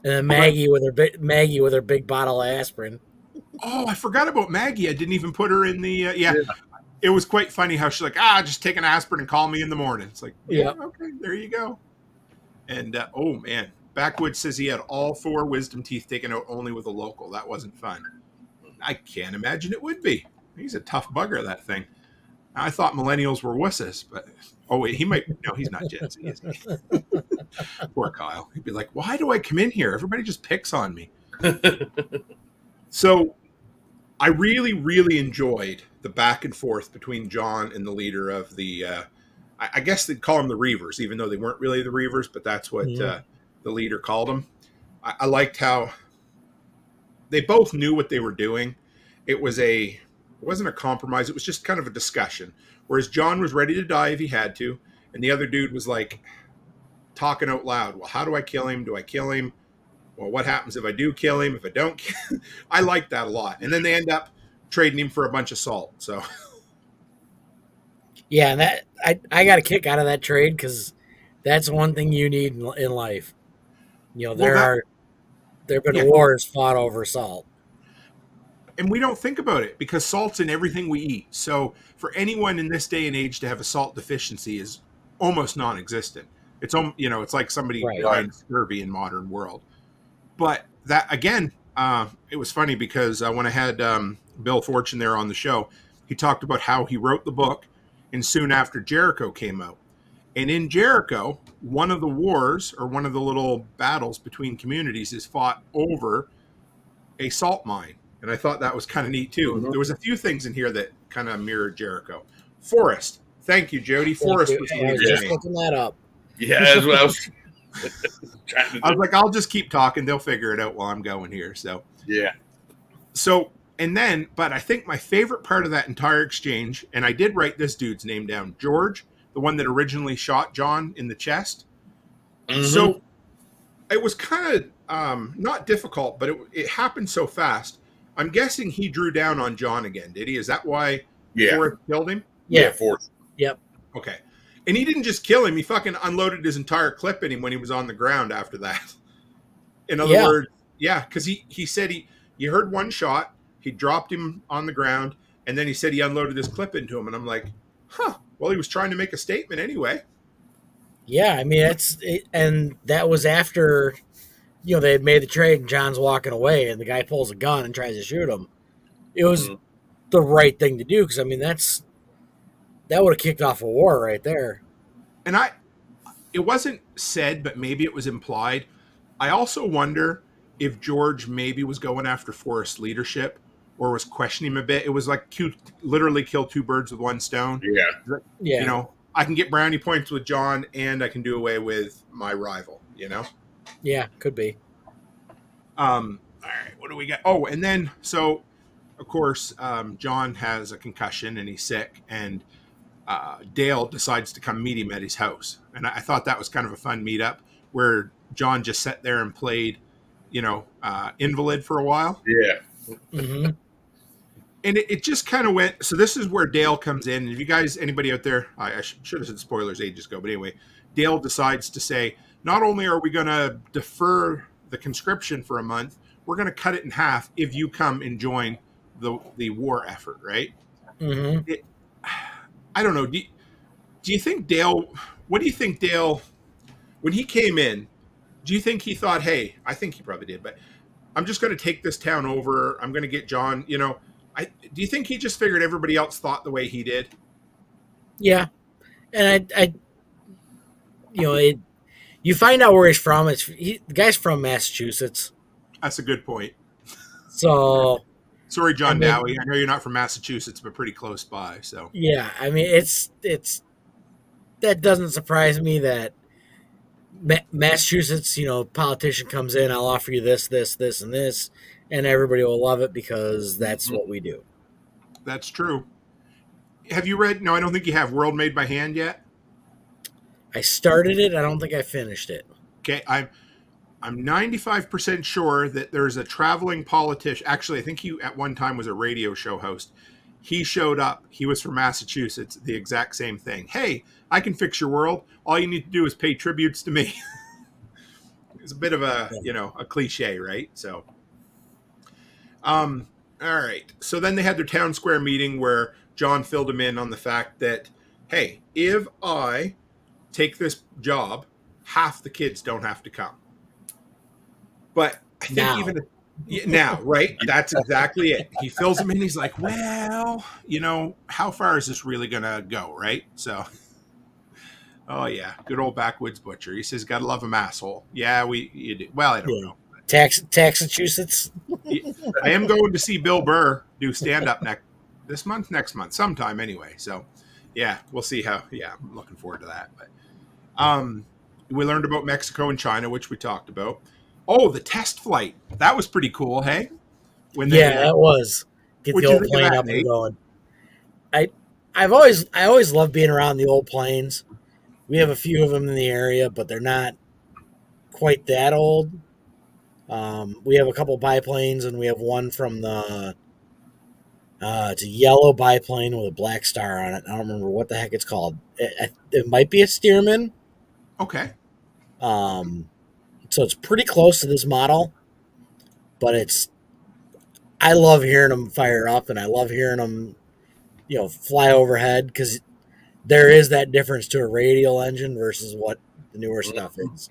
then Maggie with her big bottle of aspirin. Oh, I forgot about Maggie. I didn't even put her in the, It was quite funny how she's like, just take an aspirin and call me in the morning. It's like, okay, there you go. And, oh man, Backwoods says he had all 4 wisdom teeth taken out only with a local. That wasn't fun. I can't imagine it would be. He's a tough bugger, that thing. I thought millennials were wusses, but wait, he might. No, he's not Gen Z, is he? Poor Kyle. He'd be like, why do I come in here? Everybody just picks on me. So I really, really enjoyed the back and forth between John and the leader of the, I guess they'd call them the Reavers, even though they weren't really the Reavers, but that's what the leader called them. I liked how they both knew what they were doing. It wasn't a compromise. It was just kind of a discussion. Whereas John was ready to die if he had to, and the other dude was like talking out loud. Well, how do I kill him? Do I kill him? Well, what happens if I do kill him? If I don't kill him? I like that a lot. And then they end up trading him for a bunch of salt. So yeah, and that I got a kick out of that trade because that's one thing you need in life. You know, there have been wars fought over salt. And we don't think about it because salt's in everything we eat. So for anyone in this day and age to have a salt deficiency is almost non-existent. It's it's like somebody dying scurvy in modern world. But that again, it was funny because when I had Bill Forstchen there on the show, he talked about how he wrote the book, and soon after Jericho came out. And in Jericho, one of the wars or one of the little battles between communities is fought over a salt mine. And I thought that was kind of neat too. There was a few things in here that kind of mirrored Jericho. Forest. Thank you, Jody. Forest was I was just looking that up. Yeah, that's what I was trying to do. I was like, I'll just keep talking. They'll figure it out while I'm going here. So yeah. So but I think my favorite part of that entire exchange, and I did write this dude's name down, George, the one that originally shot John in the chest. Mm-hmm. So it was kind of not difficult, but it happened so fast. I'm guessing he drew down on John again, did he? Is that why Forrest killed him? Yeah, Forrest. Yep. Okay. And he didn't just kill him. He fucking unloaded his entire clip in him when he was on the ground after that. In other words, because he said he heard one shot, he dropped him on the ground, and then he said he unloaded his clip into him. And I'm like, well, he was trying to make a statement anyway. Yeah, I mean, and that was after... they had made the trade and John's walking away and the guy pulls a gun and tries to shoot him. It was the right thing to do because, I mean, that would have kicked off a war right there. And it wasn't said, but maybe it was implied. I also wonder if George maybe was going after Forrest's leadership or was questioning him a bit. It was like literally kill 2 birds with 1 stone. Yeah. Yeah. I can get brownie points with John and I can do away with my rival, Yeah, could be. All right, what do we got? Oh, and then, so, of course, John has a concussion and he's sick, and Dale decides to come meet him at his house. And I thought that was kind of a fun meetup where John just sat there and played, invalid for a while. Yeah. Mm-hmm. And it just kind of went, so this is where Dale comes in. And if you guys, anybody out there, I should have said spoilers ages ago, but anyway, Dale decides to say, not only are we going to defer the conscription for a month, we're going to cut it in half if you come and join the war effort, right? Mm-hmm. I don't know. Do you think Dale? What do you think Dale? When he came in, do you think he thought, "Hey, I think he probably did, but I'm just going to take this town over. I'm going to get John." Do you think he just figured everybody else thought the way he did? Yeah, and you find out where he's from. The guy's from Massachusetts. That's a good point. So, sorry, John Dowie. I know you're not from Massachusetts, but pretty close by. So yeah, I mean, it's that doesn't surprise me that Massachusetts, politician comes in. I'll offer you this, this, this, and this, and everybody will love it because that's what we do. That's true. Have you read? No, I don't think you have. World Made by Hand yet? I started it. I don't think I finished it. Okay, I'm 95% sure that there's a traveling politician. Actually, I think he at one time was a radio show host. He showed up. He was from Massachusetts. The exact same thing. Hey, I can fix your world. All you need to do is pay tributes to me. It's a bit of a cliche, right? So, all right. So then they had their town square meeting where John filled him in on the fact that, hey, if I take this job, half the kids don't have to come. But I think now, right? That's exactly it. He fills him in. He's like, well, how far is this really going to go, right? So, oh, yeah. Good old backwoods butcher. He says, got to love him, asshole. Yeah, you do. Well, I don't know. Massachusetts. I am going to see Bill Burr do stand-up next month, sometime anyway. So, yeah, we'll see how. Yeah, I'm looking forward to that. But we learned about Mexico and China, which we talked about. Oh, the test flight. That was pretty cool, hey? That was. Get the old plane up and going. I always love being around the old planes. We have a few of them in the area, but they're not quite that old. We have a couple biplanes, and we have one from it's a yellow biplane with a black star on it. I don't remember what the heck it's called. It might be a Stearman. Okay. So it's pretty close to this model, but I love hearing them fire up, and I love hearing them, fly overhead, because there is that difference to a radial engine versus what the newer stuff is.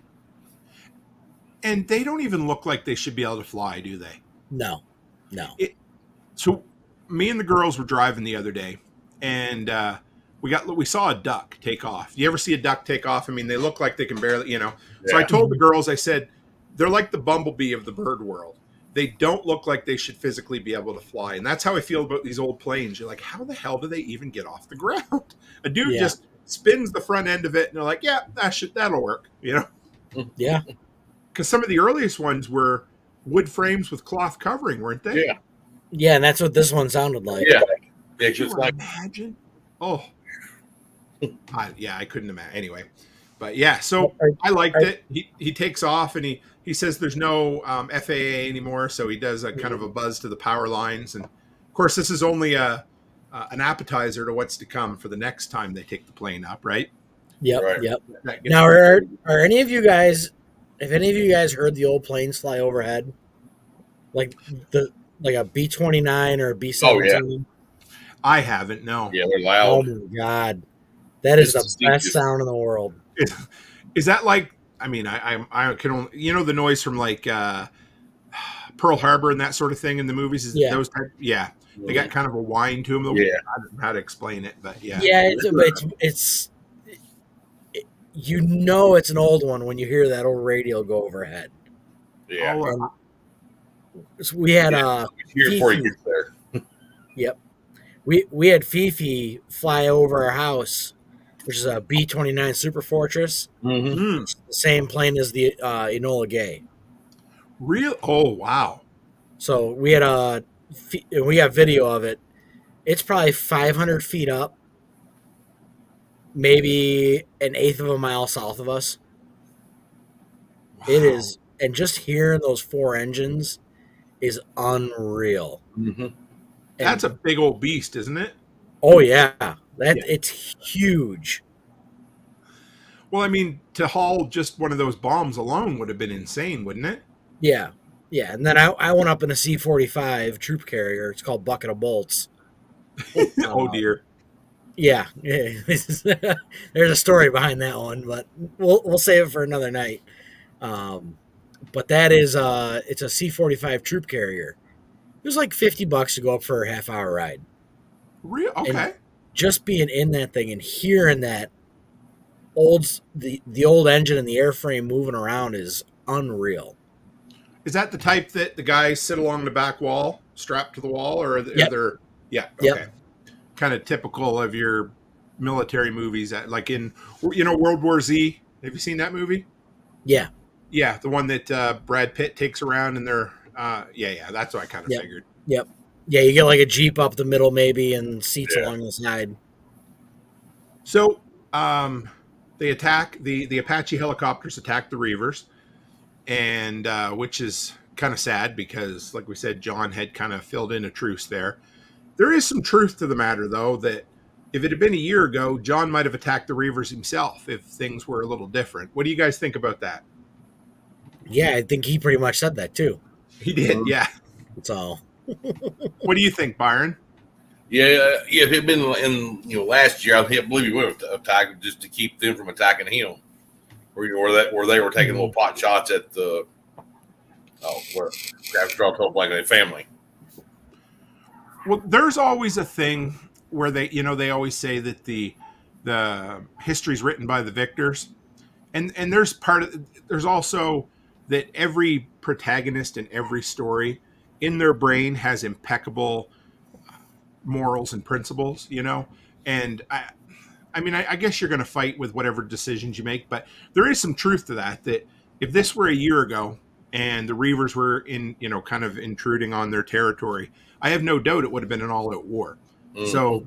And they don't even look like they should be able to fly, do they? No. So me and the girls were driving the other day, and we saw a duck take off. You ever see a duck take off? I mean, they look like they can barely, Yeah. So I told the girls, I said, they're like the bumblebee of the bird world. They don't look like they should physically be able to fly. And that's how I feel about these old planes. You're like, how the hell do they even get off the ground? A dude just spins the front end of it, and they're like, yeah, that'll work, Yeah. Because some of the earliest ones were wood frames with cloth covering, weren't they? Yeah. Yeah, and that's what this one sounded like. Yeah. Could you imagine? Oh. I couldn't imagine. Anyway. But yeah, so I liked it. He takes off, and he says there's no FAA anymore, so he does a kind of a buzz to the power lines. And, of course, this is only an appetizer to what's to come for the next time they take the plane up, right? Yep, right. Yep. Now, are any of you guys... Have any of you guys heard the old planes fly overhead, like a B-29 or a B-17? Oh, yeah. I haven't. No. Yeah, they're loud. Oh my god, that is the best sound in the world. Is that like? I mean, I can only the noise from like Pearl Harbor and that sort of thing in the movies. Is those type? Yeah, they got kind of a whine to them. Yeah, I don't know how to explain it, but yeah. Yeah, it's it's an old one when you hear that old radio go overhead. Yeah. So we had here before you get there. Yep. We had Fifi fly over our house, which is a B-29 Super Fortress. Mm-hmm. It's the same plane as the Enola Gay. Real? Oh, wow. So we had we got video of it. It's probably 500 feet up, maybe an eighth of a mile south of us. Wow. It is, and just hearing those four engines is unreal. Mm-hmm. That's a big old beast, isn't it? Oh yeah, it's huge. Well, I mean, to haul just one of those bombs alone would have been insane, wouldn't it? Yeah. And then I went up in a C-45 troop carrier. It's called Bucket of Bolts. Oh dear. Yeah, there's a story behind that one, but we'll save it for another night. But that is it's a C-45 troop carrier. It was like $50 to go up for a half-hour ride, Real and okay. just being in that thing and hearing that the old engine and the airframe moving around is unreal. Is that the type that the guys sit along the back wall, strapped to the wall, or are Yep. there? Yeah, Yep. okay. Kind of typical of your military movies, like in World War Z. Have you seen that movie? Yeah. Yeah, the one that Brad Pitt takes around, and they're yeah. That's what I kind of Yep. figured. Yep. Yeah, you get like a Jeep up the middle maybe and seats along the side. So they attack the Apache helicopters attack the Reavers, and which is kind of sad because, like we said, John had kind of filled in a truce there. There is some truth to the matter, though, that if it had been a year ago, John might have attacked the Reavers himself if things were a little different. What do you guys think about that? Yeah, I think he pretty much said that too. He did, yeah. So What do you think, Byron? Yeah, if it had been in last year, I believe he would have attacked just to keep them from attacking him, where they were taking little pot shots at the where Straw told blank their family. Well, there's always a thing where they always say that the history's written by the victors, and there's also that every protagonist in every story in their brain has impeccable morals and principles, and I guess you're going to fight with whatever decisions you make, but there is some truth to that if this were a year ago and the Reavers were kind of intruding on their territory, I have no doubt it would have been an all-out war. So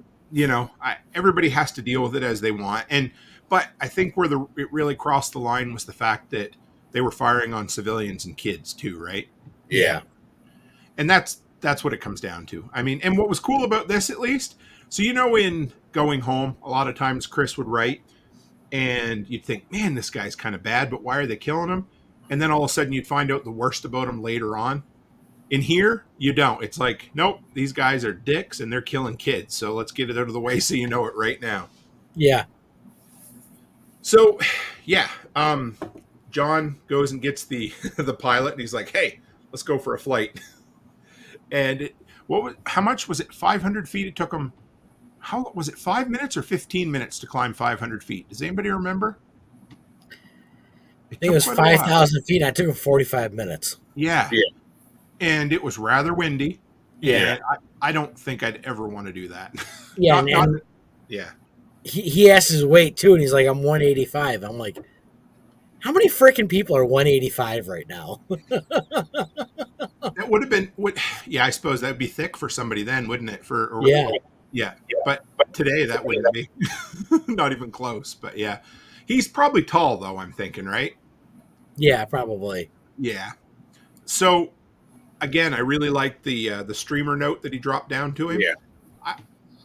everybody has to deal with it as they want, but I think where it really crossed the line was the fact that they were firing on civilians and kids too, right? Yeah. And that's what it comes down to. I mean, and what was cool about this, at least, so in Going Home, a lot of times Chris would write, and you'd think, man, this guy's kind of bad, but why are they killing him? And then all of a sudden you'd find out the worst about him later on. In here, you don't. It's like, nope, these guys are dicks, and they're killing kids, so let's get it out of the way so you know it right now. yeah. So, yeah, John goes and gets the pilot, and he's like, hey, let's go for a flight. And how much was it? 500 feet. It took him, how was it, 5 minutes or 15 minutes to climb 500 feet? Does anybody remember? I think it was 5,000 feet. I took it 45 minutes. Yeah. And it was rather windy. Yeah. And I don't think I'd ever want to do that. Yeah. Yeah. He asked his weight too, and he's like, I'm 185. I'm like, how many freaking people are 185 right now? That would have been, I suppose that would be thick for somebody then, wouldn't it? Yeah. But today that wouldn't be. Not even close. But yeah. He's probably tall, though, I'm thinking, right? Yeah, probably. Yeah. So, again, I really like the streamer note that he dropped down to him. Yeah.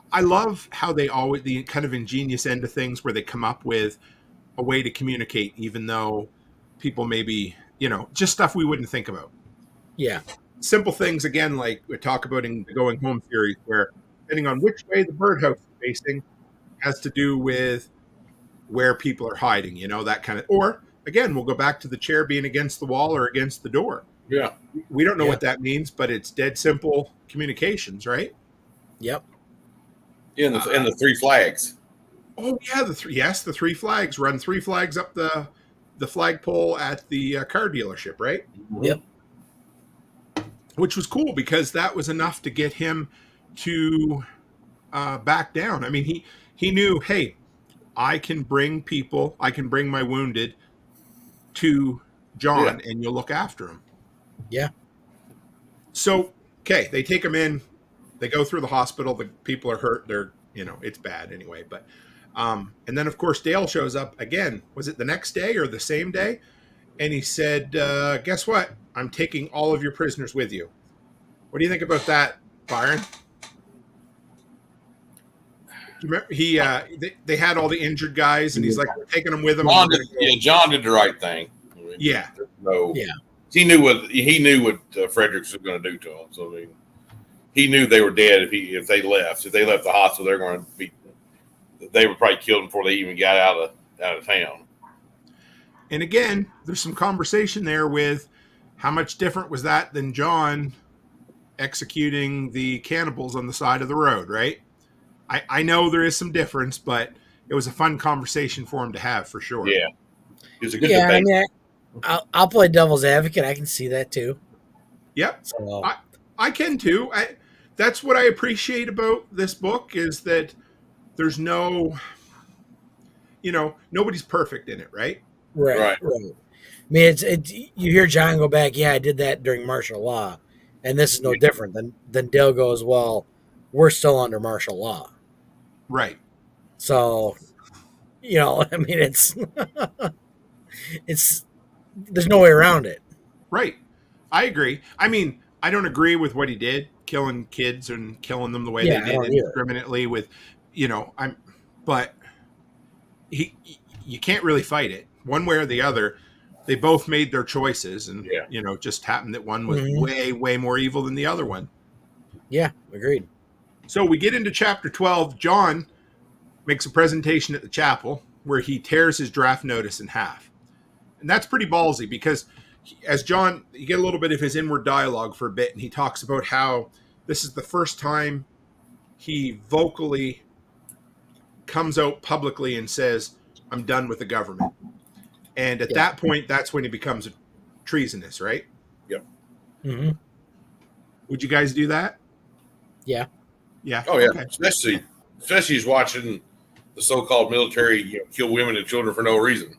I love how they always, the kind of ingenious end of things where they come up with a way to communicate, even though people maybe, just stuff we wouldn't think about. Yeah. Simple things, again, like we talk about in the Going Home series, where depending on which way the birdhouse is facing has to do with where people are hiding, that kind of, or again, we'll go back to the chair being against the wall or against the door. Yeah. We don't know what that means, but it's dead simple communications, right? Yep. And the three flags. Oh yeah, the three flags. Run three flags up the flagpole at the car dealership, right? Yep. Which was cool because that was enough to get him to back down. I mean, he knew, hey, I can bring my wounded to John, and you'll look after him. Yeah. So, okay, they take him in. They go through the hospital. The people are hurt. They're, it's bad anyway. But, and then of course Dale shows up again. Was it the next day or the same day? And he said, "Guess what? I'm taking all of your prisoners with you." What do you think about that, Byron? Do you remember they had all the injured guys, and he's like, "We're taking them with him." John did the right thing. Yeah. He knew what Fredericks was going to do to him. So he knew they were dead if they left. If they left the hospital, they're going to be they were probably killed before they even got out of town. And again, there's some conversation there with how much different was that than John executing the cannibals on the side of the road, right? I know there is some difference, but it was a fun conversation for him to have for sure. Yeah. It was a good Yeah, debate. I mean, I'll play devil's advocate. I can see that too. Yep. So, I can too. That's what I appreciate about this book is that there's no, nobody's perfect in it, right? right. I mean, it's you hear John go back, yeah, I did that during martial law, and this is no different than Dale goes, well, we're still under martial law, right? So, I mean, it's there's no way around it, right? I agree. I mean, I don't agree with what he did, killing kids and killing them the way they did indiscriminately with, but you can't really fight it one way or the other. They both made their choices, and just happened that one was way, way more evil than the other one. Yeah, agreed. So we get into chapter 12. John makes a presentation at the chapel where he tears his draft notice in half, and that's pretty ballsy because as John, you get a little bit of his inward dialogue for a bit, and he talks about how this is the first time he vocally comes out publicly and says, I'm done with the government. And at that point, that's when he becomes treasonous, right? Yep. Mm-hmm. Would you guys do that? Yeah. Yeah. Oh, yeah. Okay. Especially he's watching the so-called military kill women and children for no reason.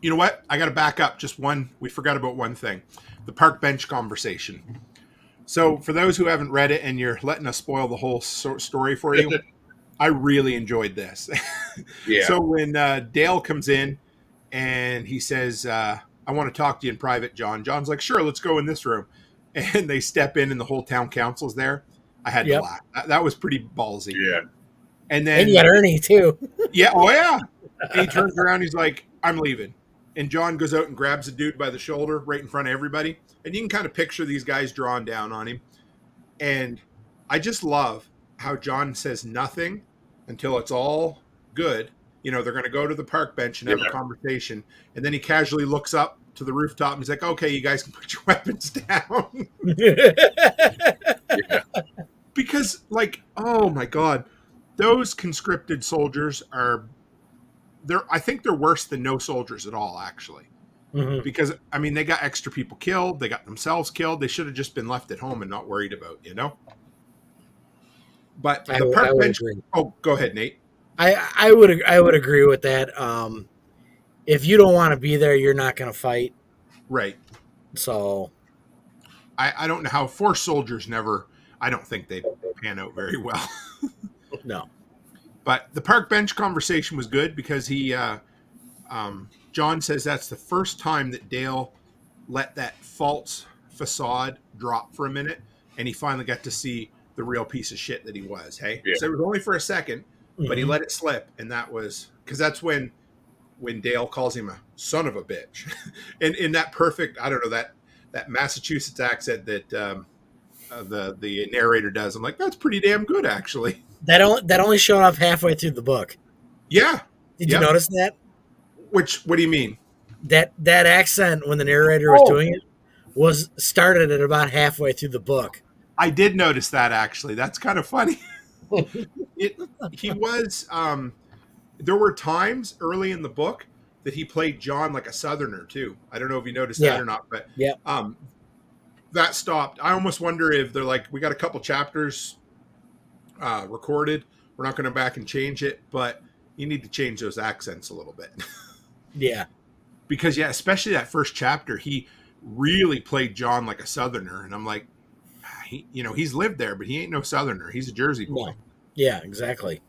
You know what? I got to back up just one. We forgot about one thing. The park bench conversation. So for those who haven't read it and you're letting us spoil the whole story for you, I really enjoyed this. Yeah. So when Dale comes in and he says, I want to talk to you in private, John. John's like, sure, let's go in this room. And they step in and the whole town council's there. I had to laugh. That was pretty ballsy. Yeah. And then you got Ernie too. Yeah. Oh, yeah. And he turns around. He's like, I'm leaving. And John goes out and grabs the dude by the shoulder right in front of everybody. And you can kind of picture these guys drawn down on him. And I just love how John says nothing until it's all good. They're going to go to the park bench and have a conversation. And then he casually looks up to the rooftop and he's like, okay, you guys can put your weapons down. Because, oh my God, those conscripted soldiers I think they're worse than no soldiers at all, actually. Mm-hmm. Because, I mean, they got extra people killed. They got themselves killed. They should have just been left at home and not worried about, But the park bench. Oh, go ahead, Nate. I would agree with that. If you don't want to be there, you're not going to fight. Right. So. I don't know how forced soldiers I don't think they pan out very well. No. But the park bench conversation was good because John says that's the first time that Dale let that false facade drop for a minute, and he finally got to see the real piece of shit that he was. Hey, so it was only for a second, but he let it slip, and that was because that's when Dale calls him a son of a bitch, and in that perfect, I don't know that Massachusetts accent that the narrator does. I'm like, that's pretty damn good, actually. That only showed up halfway through the book. Yeah. Did you notice that? What do you mean? That accent when the narrator was doing it was started at about halfway through the book. I did notice that, actually. That's kind of funny. He was there were times early in the book that he played John like a Southerner too. I don't know if you noticed that or not, but that stopped. I almost wonder if they're like, we got a couple chapters recorded. We're not going to back and change it, but you need to change those accents a little bit. Yeah. Because, especially that first chapter, he really played John like a Southerner. And I'm like, he's lived there, but he ain't no Southerner. He's a Jersey boy. No. Yeah, exactly.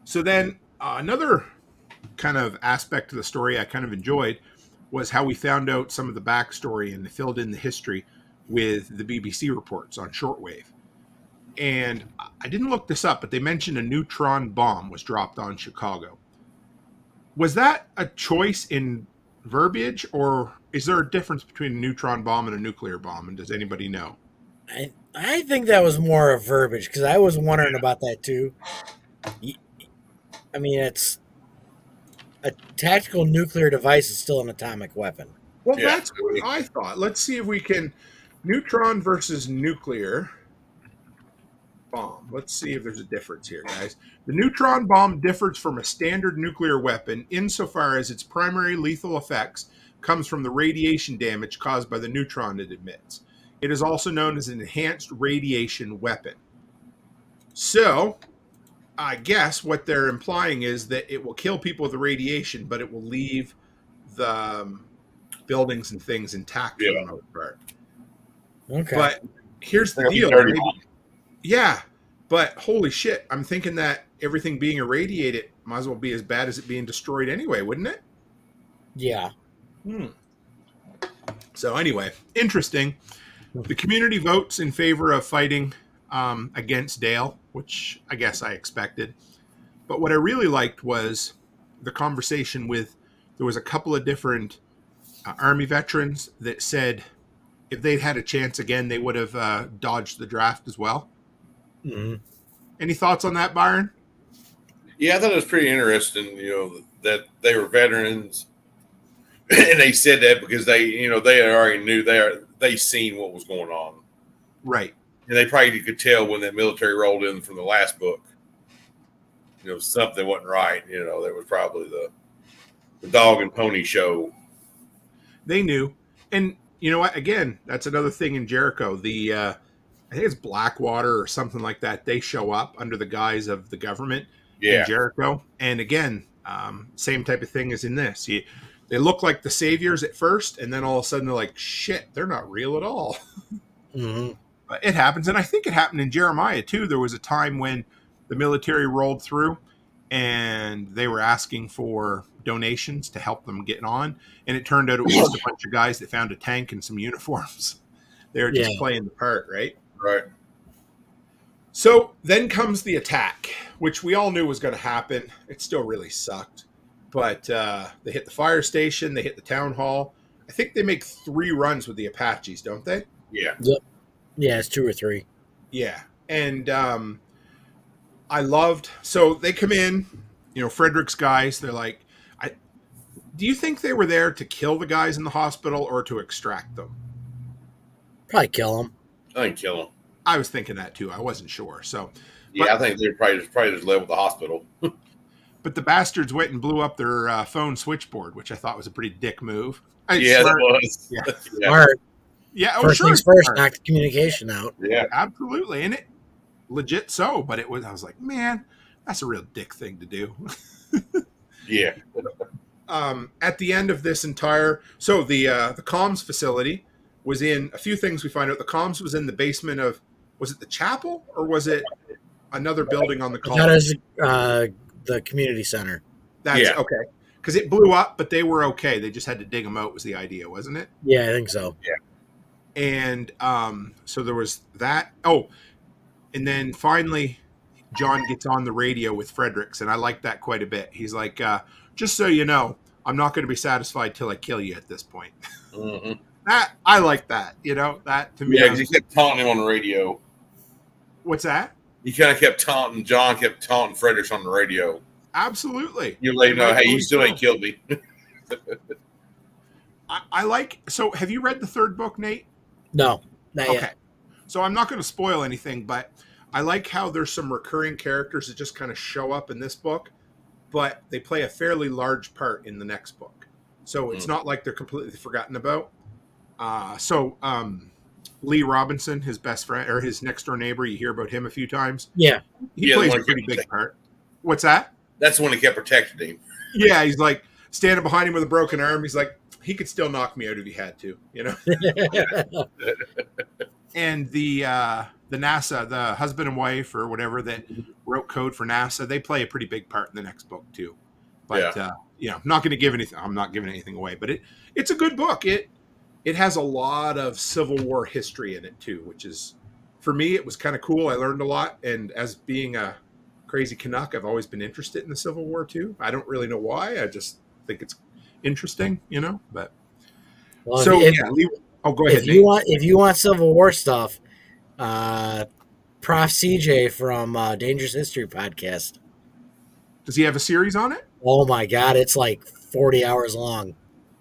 So then another kind of aspect of the story I kind of enjoyed was how we found out some of the backstory and filled in the history with the BBC reports on shortwave. And I didn't look this up, but they mentioned a neutron bomb was dropped on Chicago. Was that a choice in verbiage, or is there a difference between a neutron bomb and a nuclear bomb? And does anybody know? I think that was more of verbiage because I was wondering about that too. I mean, it's a tactical nuclear device is still an atomic weapon. Well, Yeah. that's what I thought. Let's see if we can neutron versus nuclear bomb. Let's see if there's a difference here, guys. The neutron bomb differs from a standard nuclear weapon insofar as its primary lethal effects comes from the radiation damage caused by the neutron it emits. It is also known as an enhanced radiation weapon. So, I guess what they're implying is that it will kill people with the radiation, but it will leave the buildings and things intact for the most part. Okay. But here's the deal. Yeah, but holy shit, I'm thinking that everything being irradiated might as well be as bad as it being destroyed anyway, wouldn't it? Yeah. So anyway, interesting. The community votes in favor of fighting against Dale, which I guess I expected. But what I really liked was the conversation with, there was a couple of different Army veterans that said if they'd had a chance again, they would have dodged the draft as well. Mm-hmm. Any thoughts on that, Byron? Yeah, I thought it was pretty interesting, that they were veterans. And they said that because they already knew they seen what was going on. Right. And they probably could tell when that military rolled in from the last book. Something wasn't right. There was probably the dog and pony show. They knew. And you know what? Again, that's another thing in Jericho. I think it's Blackwater or something like that. They show up under the guise of the government in Jericho. And again, same type of thing as in this. They look like the saviors at first, and then all of a sudden they're like, shit, they're not real at all. Mm-hmm. But it happens. And I think it happened in Jeremiah, too. There was a time when the military rolled through, and they were asking for donations to help them get on. And it turned out it was just a bunch of guys that found a tank and some uniforms. They were just playing the part, right? Right. So then comes the attack, which we all knew was going to happen. It still really sucked. But they hit the fire station. They hit the town hall. I think they make 3 runs with the Apaches, don't they? Yeah. Yep. Yeah, it's 2 or 3. Yeah. And I loved, so they come in, Frederick's guys, they're like, do you think they were there to kill the guys in the hospital or to extract them? Probably kill them. I think kill them. I was thinking that too. I wasn't sure. So, I think they're probably just level the hospital. But the bastards went and blew up their phone switchboard, which I thought was a pretty dick move. That was. Yeah. Smart. Yeah. First things first, knock the communication out. Yeah. Absolutely. And it legit so, but I was like, man, that's a real dick thing to do. Yeah. At the end of this entire, so the comms facility was in, a few things we find out. The comms was in the basement of, was it the chapel or was it another building on the college? That is the community center. That's okay. Because it blew up, but they were okay. They just had to dig them out was the idea, wasn't it? Yeah, I think so. Yeah. And so there was that. Oh, and then finally, John gets on the radio with Fredericks, and I like that quite a bit. He's like, just so you know, I'm not going to be satisfied till I kill you at this point. Mm-hmm. That I like that. That to me. Yeah, because he kept taunting him on the radio. What's that? He kind of kept taunting. John kept taunting Fredericks on the radio. Absolutely. You let him know, hey, you still ain't killed me. I like. So, have you read the 3rd book, Nate? No, not yet. So I'm not going to spoil anything, but I like how there's some recurring characters that just kind of show up in this book, but they play a fairly large part in the next book. So it's not like they're completely forgotten about. Lee Robinson, his best friend or his next door neighbor, you hear about him a few times. Yeah. He plays a pretty big part. What's that? That's the one that kept protecting him. Yeah, he's like standing behind him with a broken arm. He's like, he could still knock me out if he had to, And the NASA, the husband and wife or whatever that wrote code for NASA, they play a pretty big part in the next book too. But I'm not going to give anything. I'm not giving anything away. But it's a good book. It has a lot of Civil War history in it too, which is, for me, it was kind of cool. I learned a lot, and as being a crazy Canuck, I've always been interested in the Civil War too. I don't really know why. I just think it's interesting, But well, so go ahead. If you want Civil War stuff, Prof. CJ from Dangerous History podcast. Does he have a series on it? Oh my God, it's like 40 hours long.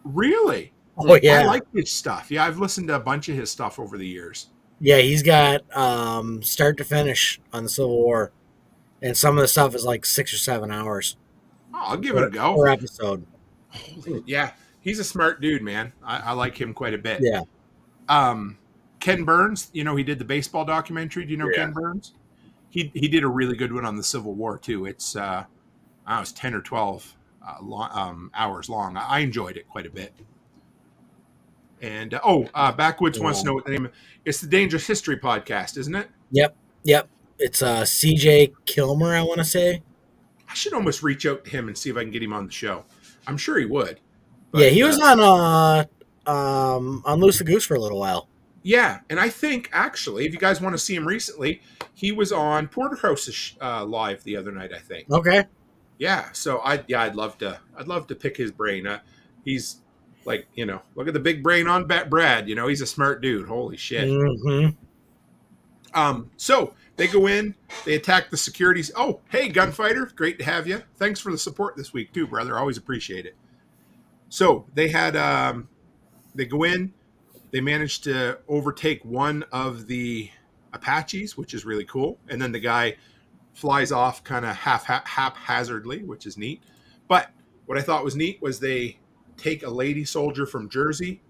Really? Oh I yeah, like his stuff. Yeah, I've listened to a bunch of his stuff over the years. yeah. He's got start to finish on the Civil War, and some of the stuff is like 6 or 7 hours Oh, I'll give it a go. per episode. Yeah, he's a smart dude, man. I like him quite a bit. Yeah. Ken Burns, you know, he did the baseball documentary. Do you know Yeah. Ken Burns? He did a really good one on the Civil War too. It's I was 10 or 12 hours long. I enjoyed it quite a bit. And Backwoods wants to know what the name of it's the Dangerous History podcast, isn't it? Yep. It's CJ Kilmer, I want to say. I should almost reach out to him and see if I can get him on the show. I'm sure he would. Yeah, he was on Loose the Goose for a little while. Yeah, and I think actually, if you guys want to see him recently, he was on Porterhouse's live the other night. I think. Okay. Yeah, so I'd love to pick his brain. He's like, you know, look at the big brain on Brad. You know, he's a smart dude. Holy shit. Mm-hmm. So they go in, they attack the securities. Oh, hey, gunfighter, great to have you. Thanks for the support this week too, brother. Always appreciate it. So they had they go in. They managed to overtake one of the Apaches, which is really cool. And then the guy flies off kind of haphazardly, which is neat. But what I thought was neat was they take a lady soldier from Jersey,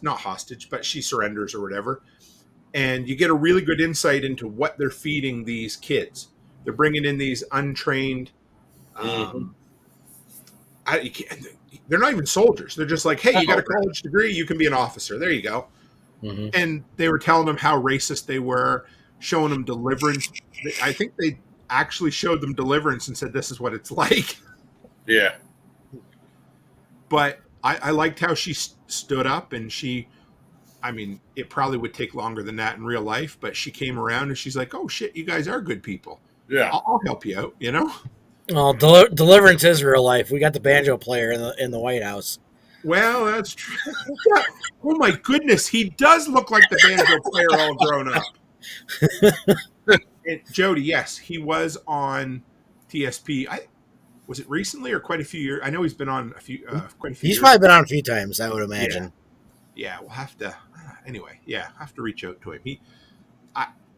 not hostage, but she surrenders or whatever. And you get a really good insight into what they're feeding these kids. They're bringing in these untrained, they're not even soldiers. They're just like, hey, you got a college degree, you can be an officer. There you go. Mm-hmm. And they were telling them how racist they were, showing them Deliverance. I think they actually showed them Deliverance and said, this is what it's like. Yeah. But I liked how she stood up and it probably would take longer than that in real life, but she came around and she's like, oh shit, you guys are good people. Yeah. I'll help you out, you know? Well, Deliverance is real life. We got the banjo player in the White House. Well, that's true. Oh my goodness, he does look like the banjo player all grown up. And Jody, yes, he was on TSP. Was it recently or quite a few years? I know he's been on quite a few. He's years. Probably been on a few times, I would imagine. Yeah, we'll have to. Anyway, have to reach out to him.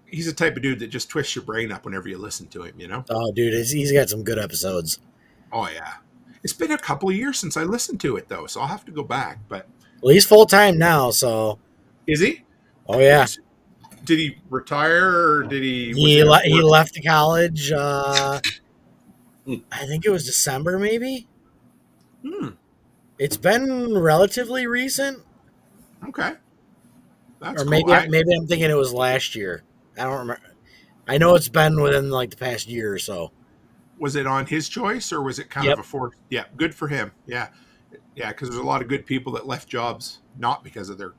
He's the type of dude that just twists your brain up whenever you listen to him, you know? Oh, dude, he's got some good episodes. Oh, yeah. It's been a couple of years since I listened to it, though, so I'll have to go back. But well, he's full-time now, so... Is he? Oh, yeah. Did he retire, or did he... He left college, I think it was December, maybe? It's been relatively recent. Okay. That's or cool. maybe I'm thinking it was last year. I don't remember. I know it's been within like the past year or so. Was it on his choice or was it kind of a force? Yeah, good for him. Yeah, because there's a lot of good people that left jobs not because of their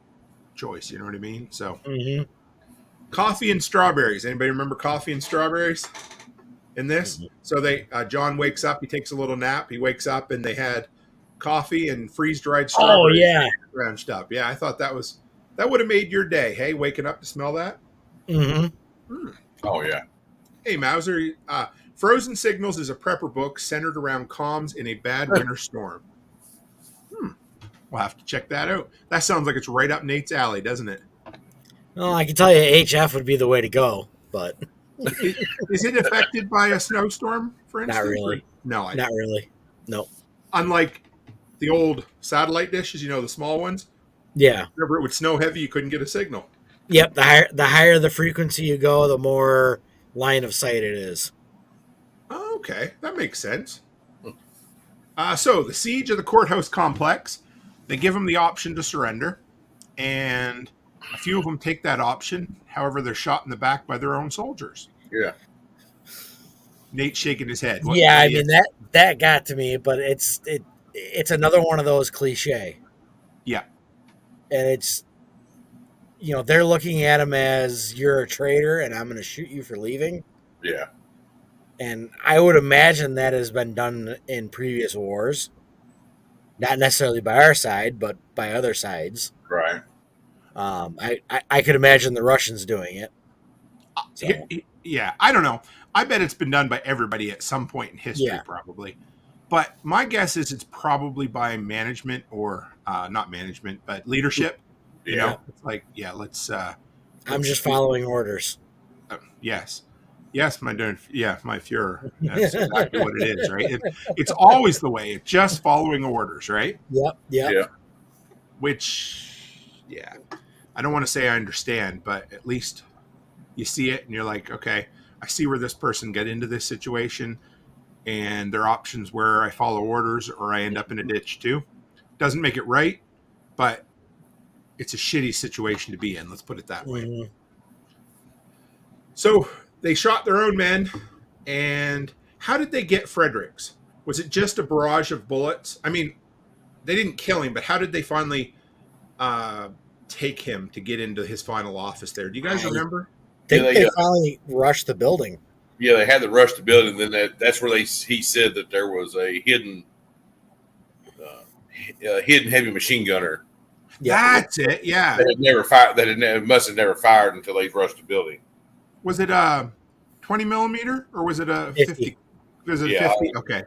choice. You know what I mean? So, Coffee and strawberries. Anybody remember coffee and strawberries in this? So they John wakes up. He takes a little nap. He wakes up and they had coffee and freeze-dried strawberries. Oh yeah, branched up. Yeah, I thought that would have made your day. Hey, waking up to smell that. Oh yeah. Hey, Mauser. Frozen Signals is a prepper book centered around comms in a bad winter storm. We'll have to check that out. That sounds like it's right up Nate's alley, doesn't it? Well, I can tell you HF would be the way to go, but is it affected by a snowstorm, for instance? Not really. No, not really. No. Unlike the old satellite dishes, the small ones. Yeah. Whenever it would snow heavy, you couldn't get a signal. Yep. The higher the frequency you go, the more line of sight it is. Oh, okay, that makes sense. So the siege of the courthouse complex, they give them the option to surrender, and a few of them take that option. However, they're shot in the back by their own soldiers. Yeah. Nate's shaking his head. I mean that got to me, but it's another one of those cliche. Yeah. And it's, they're looking at him as you're a traitor and I'm going to shoot you for leaving. Yeah. And I would imagine that has been done in previous wars. Not necessarily by our side, but by other sides. Right. I could imagine the Russians doing it. So, Yeah, I don't know. I bet it's been done by everybody at some point in history, probably. But my guess is it's probably by management or not management, but leadership. You know, it's like, let's. I'm just following orders. Yes, my Fuhrer. That's exactly what it is, right? It's always the way. It's just following orders, right? Yep. Yeah. Which, I don't want to say I understand, but at least you see it and you're like, okay, I see where this person got into this situation, and their options where I follow orders or I end up in a ditch too. Doesn't make it right, but it's a shitty situation to be in. Let's put it that way. Mm-hmm. So they shot their own men, and how did they get Fredericks? Was it just a barrage of bullets? I mean, they didn't kill him, but how did they finally take him to get into his final office there? Do you guys remember? They finally rushed the building. Yeah, they had to rush the building. Then that's where he said that there was a hidden heavy machine gunner. That's it. Yeah, that had never fired. Must have never fired until they rushed the building. Was it a 20 millimeter or was it a 50? Was it 50? Okay.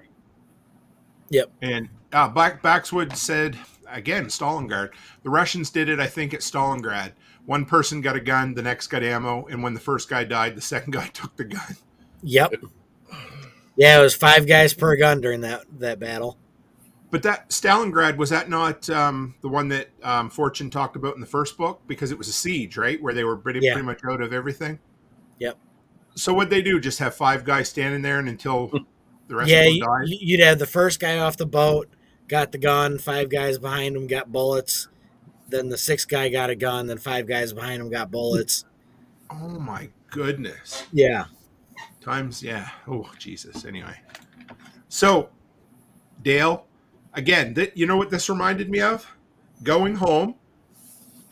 Yep. And Baxwood said again, Stalingrad. The Russians did it, I think, at Stalingrad. One person got a gun, the next got ammo, and when the first guy died, the second guy took the gun. Yep. Yeah, it was 5 guys per gun during that battle. But that Stalingrad, was that not the one that Forstchen talked about in the first book? Because it was a siege, right? Where they were pretty much out of everything? Yep. So what'd they do? Just have 5 guys standing there and until the rest of them died? You'd have the first guy off the boat, got the gun, 5 guys behind him got bullets. Then the 6th guy got a gun, then 5 guys behind him got bullets. Oh, my goodness. Yeah. Oh, Jesus. Anyway. So, Dale, again, you know what this reminded me of? Going home.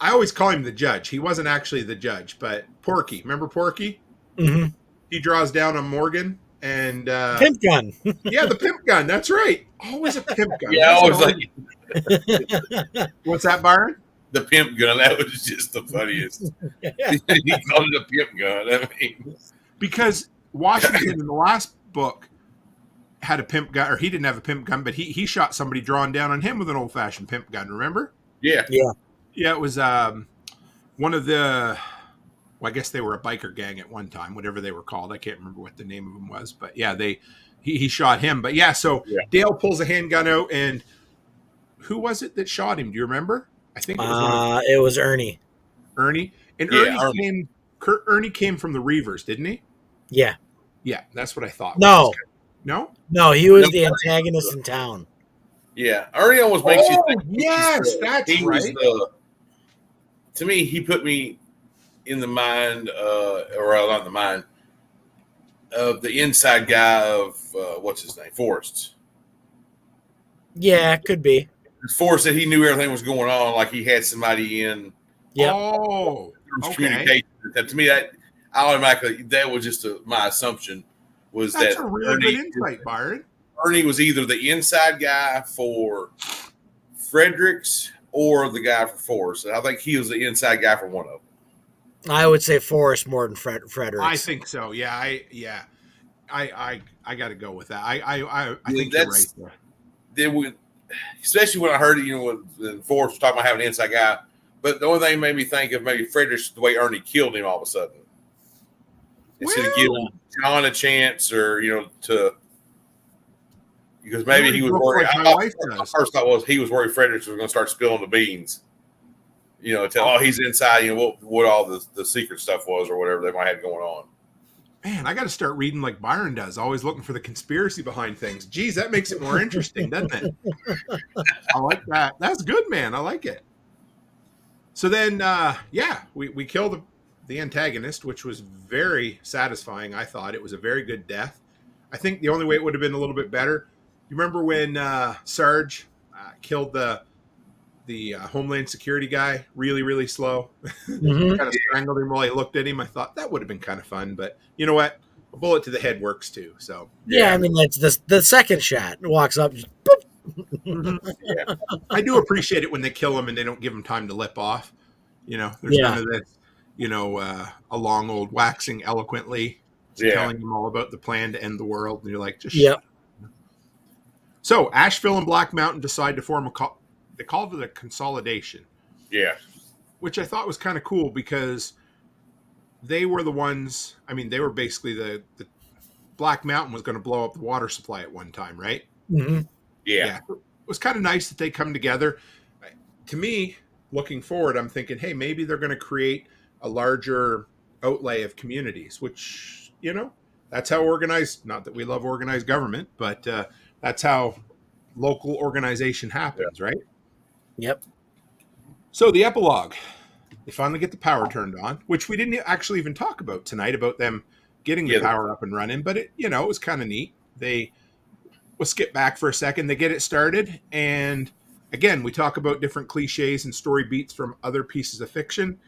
I always call him the judge. He wasn't actually the judge, but Porky. Remember Porky? Mm-hmm. He draws down on Morgan and... pimp gun. Yeah, the pimp gun. That's right. Always a pimp gun. Yeah, always like... What's that, Byron? The pimp gun. That was just the funniest. He called it a pimp gun. I mean... Because Washington in the last book had a pimp gun, or he didn't have a pimp gun, but he shot somebody drawn down on him with an old-fashioned pimp gun, remember? Yeah. Yeah, it was one of the... Well, I guess they were a biker gang at one time, whatever they were called. I can't remember what the name of them was, but yeah, he shot him. But yeah, so Dale pulls a handgun out, and who was it that shot him? Do you remember? I think it was Ernie. Ernie? And Ernie came from the Reavers, didn't he? Yeah. Yeah, that's what I thought. No, he was the antagonist in town. Yeah, Ernie almost makes you think. Yes, that's right. To me, he put me in the mind, or not in the mind, of the inside guy of, what's his name, Forst. Yeah, could be. Forst said he knew everything was going on, like he had somebody in. Yeah. Oh, okay. Communication. To me, that was just my assumption was that's that a really good insight, Byron. Ernie was either the inside guy for Fredericks or the guy for Forst. And I think he was the inside guy for one of them. I would say Forst more than Fredericks. I think so. Yeah, I got to go with that. I think you're right there. Especially when I heard it, when Forst was talking about having an inside guy. But the only thing made me think of maybe Fredericks, the way Ernie killed him all of a sudden. Instead of giving John a chance, or because maybe he was worried. My first thought was he was worried Fredericks was going to start spilling the beans. He's inside. What all the secret stuff was, or whatever they might have going on. Man, I got to start reading like Byron does, always looking for the conspiracy behind things. Geez, that makes it more interesting, doesn't it? I like that. That's good, man. I like it. So then, we killed the antagonist, which was very satisfying. I thought it was a very good death. I think the only way it would have been a little bit better. You remember when Sarge killed the Homeland Security guy really, really slow? Mm-hmm. Kind of strangled him while he looked at him. I thought that would have been kind of fun, but you know what? A bullet to the head works too. So yeah, I mean that's the second shot. Walks up, just, boop. I do appreciate it when they kill him and they don't give him time to lip off. There's none of this, a long old waxing eloquently telling them all about the plan to end the world. And you're like, just shut up. So Asheville and Black Mountain decide to form they called it a consolidation. Yeah. Which I thought was kind of cool because they were the ones, they were basically the Black Mountain was going to blow up the water supply at one time, right? Mm-hmm. Yeah. It was kind of nice that they come together. To me, looking forward, I'm thinking, hey, maybe they're going to create a larger outlay of communities, which, that's how organized, not that we love organized government, but that's how local organization happens, right? Yep. So the epilogue, they finally get the power turned on, which we didn't actually even talk about tonight, about them getting the power up and running, but it was kind of neat. We'll skip back for a second. They get it started, and again, we talk about different cliches and story beats from other pieces of fiction.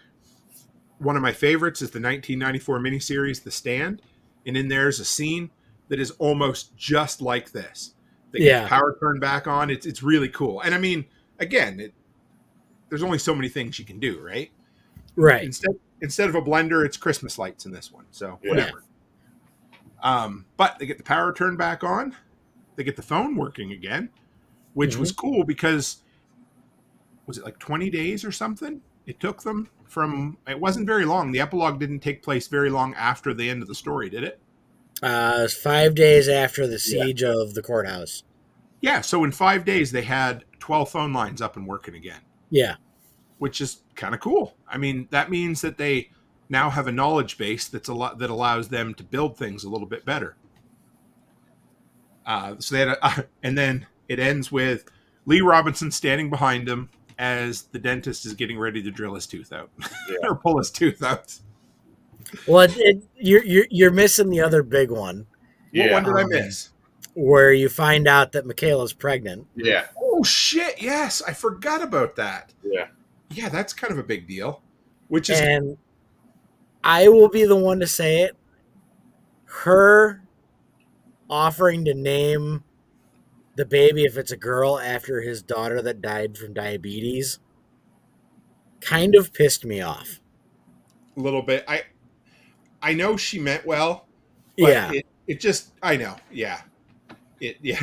One of my favorites is the 1994 miniseries, The Stand, and in there's a scene that is almost just like this. They get the power turned back on. It's really cool. And again, there's only so many things you can do, right? Right. Instead of a blender, it's Christmas lights in this one. So whatever. But they get the power turned back on. They get the phone working again, which was cool because was it like 20 days or something? It took them it wasn't very long. The epilogue didn't take place very long after the end of the story, did it? It was 5 days after the siege of the courthouse. Yeah. So in 5 days, they had 12 phone lines up and working again. Yeah. Which is kind of cool. That means that they now have a knowledge base that allows them to build things a little bit better. So they had and then it ends with Lee Robinson standing behind him as the dentist is getting ready to drill his tooth out or pull his tooth out. Well, you're missing the other big one. What one did I miss? Where you find out that Michaela's pregnant. Yeah. Oh shit! Yes, I forgot about that. Yeah. Yeah, that's kind of a big deal. And I will be the one to say it. Her offering to name the baby, if it's a girl, after his daughter that died from diabetes, kind of pissed me off. A little bit. I know she meant well. But it just, I know. Yeah.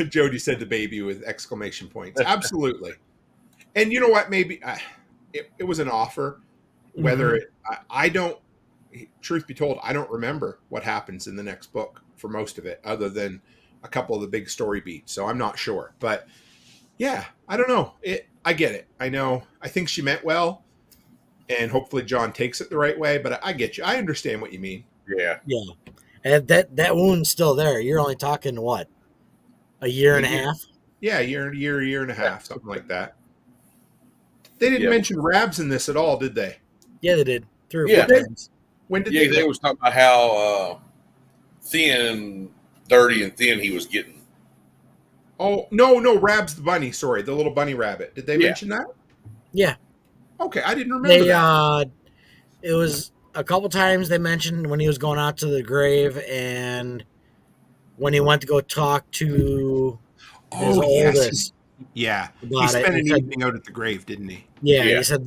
Jody said the baby with exclamation points. Absolutely. And you know what? Maybe it was an offer. Whether I don't, truth be told, I don't remember what happens in the next book for most of it, other than a couple of the big story beats. So I'm not sure. But yeah, I don't know. I get it. I know. I think she meant well. And hopefully John takes it the right way. But I get you. I understand what you mean. Yeah. Yeah. And that wound's still there. You're only talking what? A year and a half? Yeah, a year and a half, something like that. They didn't mention Rabs in this at all, did they? Yeah, they did. 3 or 4 times. When did they was talking about how thin, dirty, and thin he was getting. Oh, no, Rabs the bunny. Sorry, the little bunny rabbit. Did they mention that? Yeah. Okay, I didn't remember that. It was a couple times they mentioned when he was going out to the grave and when he went to go talk to his oldest. Yeah. He spent an evening out at the grave, didn't he? Yeah. He said,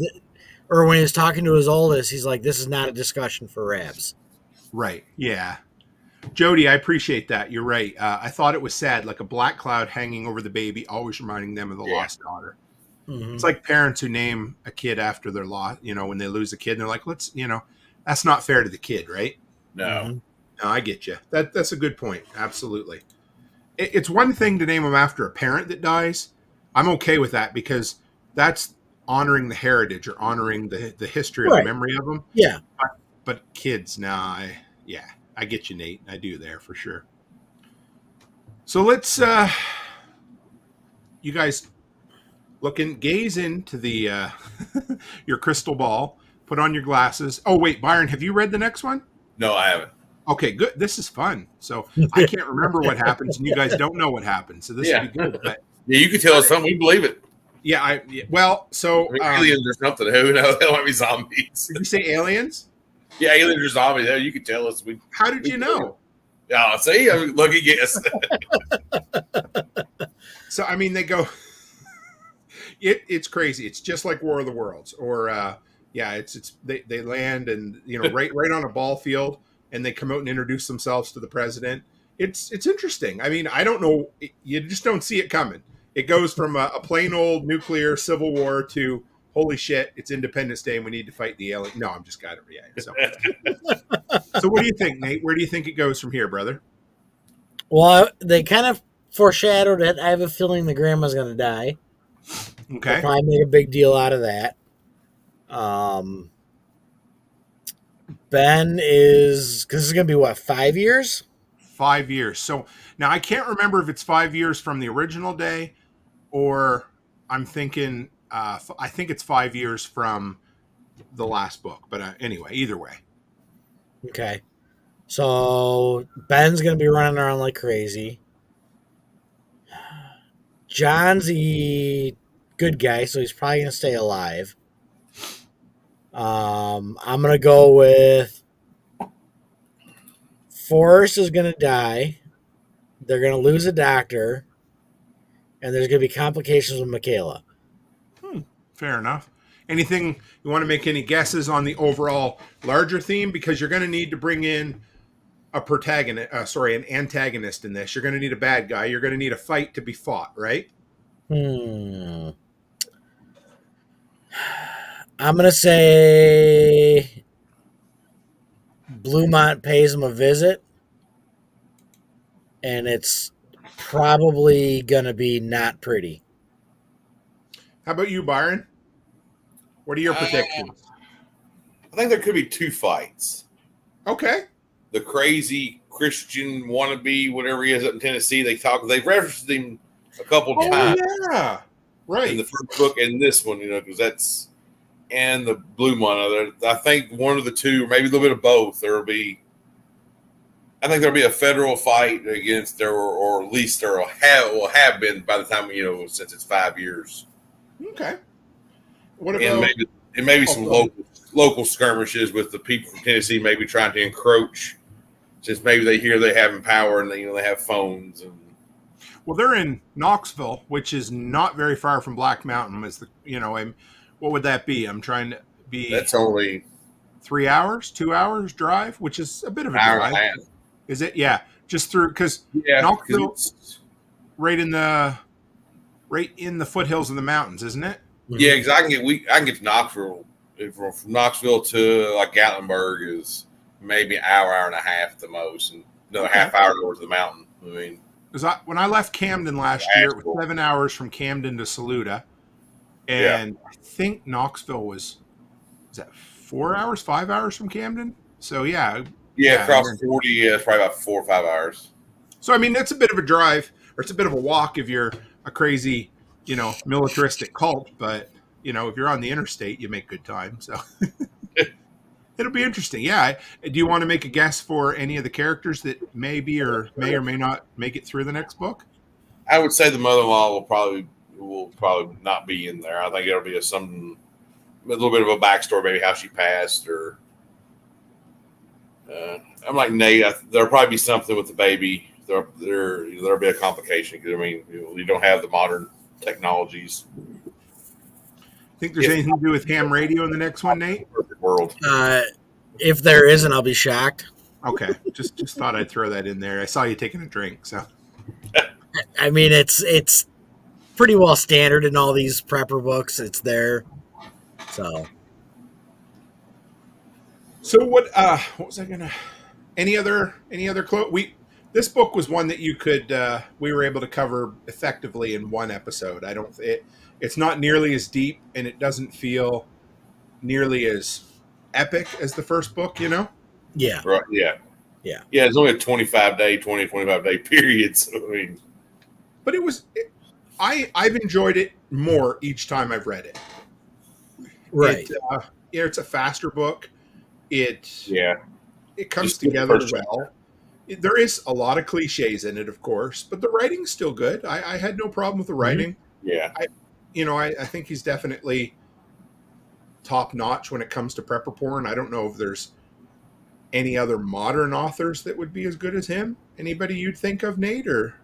or when he was talking to his oldest, he's like, this is not a discussion for Rabs. Right. Yeah. Jody, I appreciate that. You're right. I thought it was sad, like a black cloud hanging over the baby, always reminding them of the lost daughter. Mm-hmm. It's like parents who name a kid after their loss, when they lose a kid, and they're like, that's not fair to the kid, right? No. Mm-hmm. No, I get you. That's a good point. Absolutely. It's one thing to name them after a parent that dies. I'm okay with that because that's honoring the heritage or honoring the history or the memory of them. Yeah. But kids, I get you, Nate. I do there for sure. So let's, you guys gaze into the, your crystal ball, put on your glasses. Oh, wait, Byron, have you read the next one? No, I haven't. Okay, good. This is fun. So I can't remember what happens, and you guys don't know what happens. So this would be good. But you can tell us something. We believe it. Yeah, so aliens or something. Who knows? They might be zombies. Did you say aliens? Yeah, aliens or zombies. You can tell us. How did you know? Yeah, see, lucky guess. So they go. It's crazy. It's just like War of the Worlds or Yeah, it's they land and right on a ball field, and they come out and introduce themselves to the president. It's interesting. I mean, I don't know, you just don't see it coming. It goes from a plain old nuclear civil war to holy shit, it's Independence Day and we need to fight the alien. No, I'm just got it. Yeah. So what do you think, Nate? Where do you think it goes from here, brother? Well, they kind of foreshadowed it. I have a feeling the grandma's going to die. Okay. They'll probably make a big deal out of that. Ben is, because this is going to be what, 5 years? 5 years. So now I can't remember if it's 5 years from the original day, or I'm thinking, I think it's 5 years from the last book. But anyway, either way. Okay. So Ben's going to be running around like crazy. John's the good guy, so he's probably going to stay alive. I'm going to go with Forrest is going to die. They're going to lose a doctor. And there's going to be complications with Michaela. Fair enough. Anything you want to make any guesses on the overall larger theme? Because you're going to need to bring in a an antagonist in this. You're going to need a bad guy. You're going to need a fight to be fought, right? I'm going to say Bluemont pays him a visit. And it's probably going to be not pretty. How about you, Byron? What are your predictions? I think there could be two fights. Okay. The crazy Christian wannabe, whatever he is up in Tennessee, they've referenced him a couple times. Yeah. Right. In the first book and this one, because that's, and the blue one. I think one of the two, or maybe a little bit of both, I think there'll be a federal fight against there, or at least there will have been by the time, since it's 5 years. Okay. What about, and maybe some local skirmishes with the people from Tennessee, maybe trying to encroach, since maybe they hear they have power and they have phones. And well, they're in Knoxville, which is not very far from Black Mountain. What would that be? I'm trying to be. That's only 3 hours, 2 hours drive, which is a bit of a hour drive. and a half. Is it? Yeah, just through because Yeah, Knoxville, right in the foothills of the mountains, isn't it? Yeah, because I can get to Knoxville. From Knoxville to like Gatlinburg is maybe an hour and a half at the most, and another half hour over to the mountain. I mean, because when I left Camden last year, it was 7 hours from Camden to Saluda, and I think Knoxville was that 4 hours, 5 hours from Camden. So yeah, across 40, it's probably about 4 or 5 hours. So I mean, that's a bit of a drive, or it's a bit of a walk if you're a crazy, militaristic cult. But if you're on the interstate, you make good time. So it'll be interesting. Yeah. Do you want to make a guess for any of the characters that may or may not make it through the next book? I would say the mother-in-law will probably not be in there. I think it'll be a little bit of a backstory, maybe how she passed, or I'm like Nate. There'll probably be something with the baby. There'll be a complication because you don't have the modern technologies. Think there's anything to do with ham radio in the next one, Nate? Perfect world. If there isn't, I'll be shocked. Okay, just thought I'd throw that in there. I saw you taking a drink, so. I mean, it's pretty well standard in all these prepper books. It's there. So what was I gonna? Any other this book was one that we were able to cover effectively in one episode. It's not nearly as deep, and it doesn't feel nearly as epic as the first book. Yeah. Right. Yeah. Yeah. Yeah. It's only a 25 day period. So but I've enjoyed it more each time I've read it. Right. It's a faster book. It comes Just together well. There is a lot of cliches in it, of course, but the writing's still good. I had no problem with the writing. Yeah. I think he's definitely top notch when it comes to prepper porn. I don't know if there's any other modern authors that would be as good as him. Anybody you'd think of, Nate, or?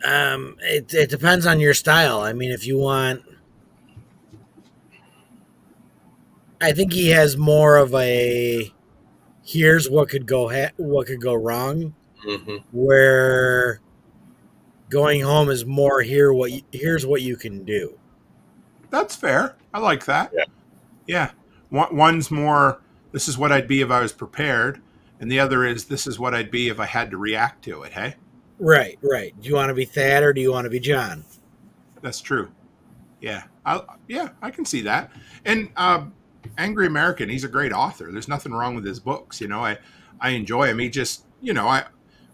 It depends on your style. I mean, if you want I think he has more of a here's what could go what could go wrong, Mm-hmm. where going home is more here's what you can do. That's fair. I like that. Yeah. Yeah. One's more, this is what I'd be if I was prepared. And the other is, this is what I'd be if I had to react to it. Hey, Right. Do you want to be Thad or do you want to be John? that's true. Yeah. I can see that. And Angry American, he's a great author. There's nothing wrong with his books. I enjoy him. He just,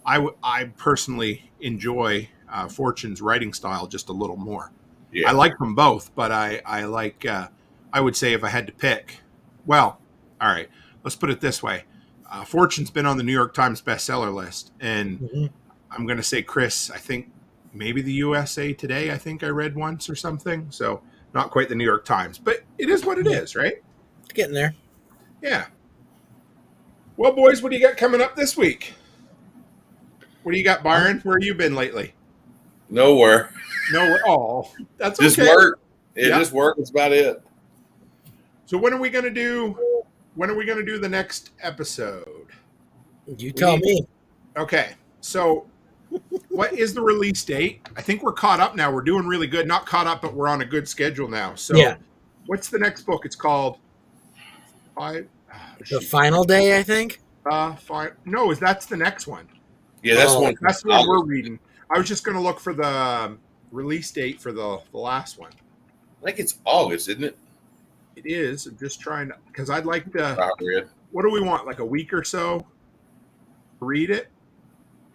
I personally enjoy Forstchen's writing style just a little more. Yeah. I like them both, but I like, I would say if I had to pick, well, all right, let's put it this way. Forstchen's been on the New York Times bestseller list, and I'm going to say, Chris, I think maybe the USA Today, I think I read once or something. So not quite the New York Times, but it is what it is, right? It's getting there. Yeah. Well, boys, what do you got coming up this week? What do you got, Byron? Where have you been lately? Nowhere. No, oh, that's Just okay. work. Yep. Just work. That's about it. So when are we going to do the next episode? You tell me. Okay. So what is the release date? I think we're caught up now. We're doing really good. Not caught up, but we're on a good schedule now. So Yeah. What's the next book? It's called The Final Day, I think. No, that's the next one. Yeah, that's Oh, one. That's the one we're reading. I was just going to look for the release date for the last one. I think it's August, isn't it? It is. I'm just trying to, because I'd like to. Probably. What do we want? Like a week or so? To read it,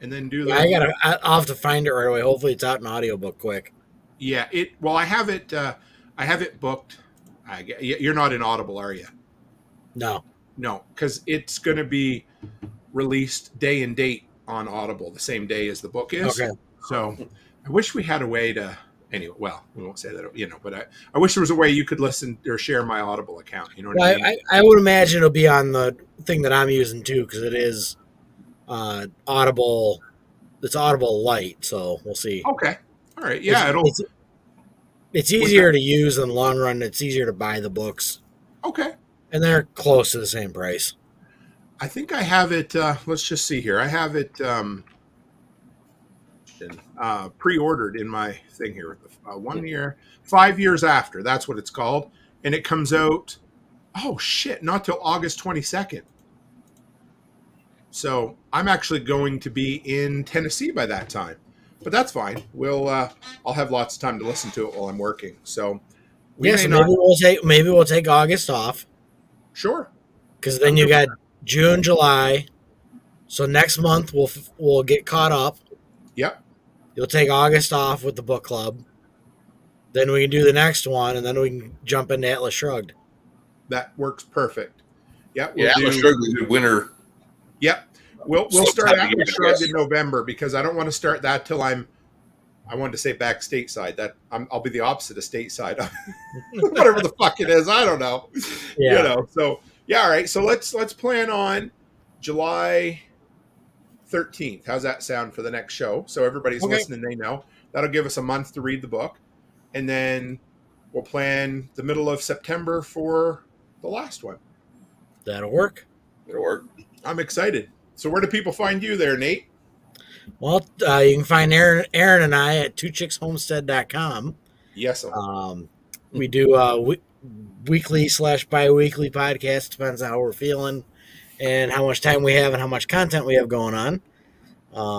and then do the. I'll have to find it right away. Hopefully, it's out in audiobook quick. Yeah. Well, I have it. I have it booked. You're not in Audible, are you? No, because it's going to be released day and date on Audible the same day as the book is. Okay. So I wish we had a way to. Anyway, well, we won't say that, but I wish there was a way you could listen or share my Audible account. You know what I mean? I would imagine it'll be on the thing that I'm using too, because it is Audible. It's Audible Lite, so we'll see. Okay. All right. Yeah, it's easier to use in the long run. It's easier to buy the books. Okay. And they're close to the same price. I think I have it. Let's just see here. I have it pre-ordered in my thing here. 1 year, 5 years after. That's what it's called, and it comes out. Oh shit! Not till August 22nd. So I'm actually going to be in Tennessee by that time, but that's fine. I'll have lots of time to listen to it while I'm working. So maybe we'll take August off. Sure. Because then you got June, July. So next month we'll get caught up. Yep. You'll take August off with the book club. Then we can do the next one, and then we can jump into Atlas Shrugged. That works perfect. Yep. Atlas Shrugged is a good winter. Yep. We'll start Atlas Shrugged in November, because I don't want to start that till I wanted to say back stateside. I'll be the opposite of stateside. Whatever the fuck it is, I don't know. Yeah. So yeah, all right. So let's plan on July 13th. How's that sound for the next show? So everybody's listening, they know. That'll give us a month to read the book. And then we'll plan the middle of September for the last one. That'll work. It'll work. I'm excited. So where do people find you there, Nate? Well, you can find Aaron and I at twochickshomestead.com. Yes. We do weekly / bi-weekly podcast. Depends on how we're feeling and how much time we have and how much content we have going on.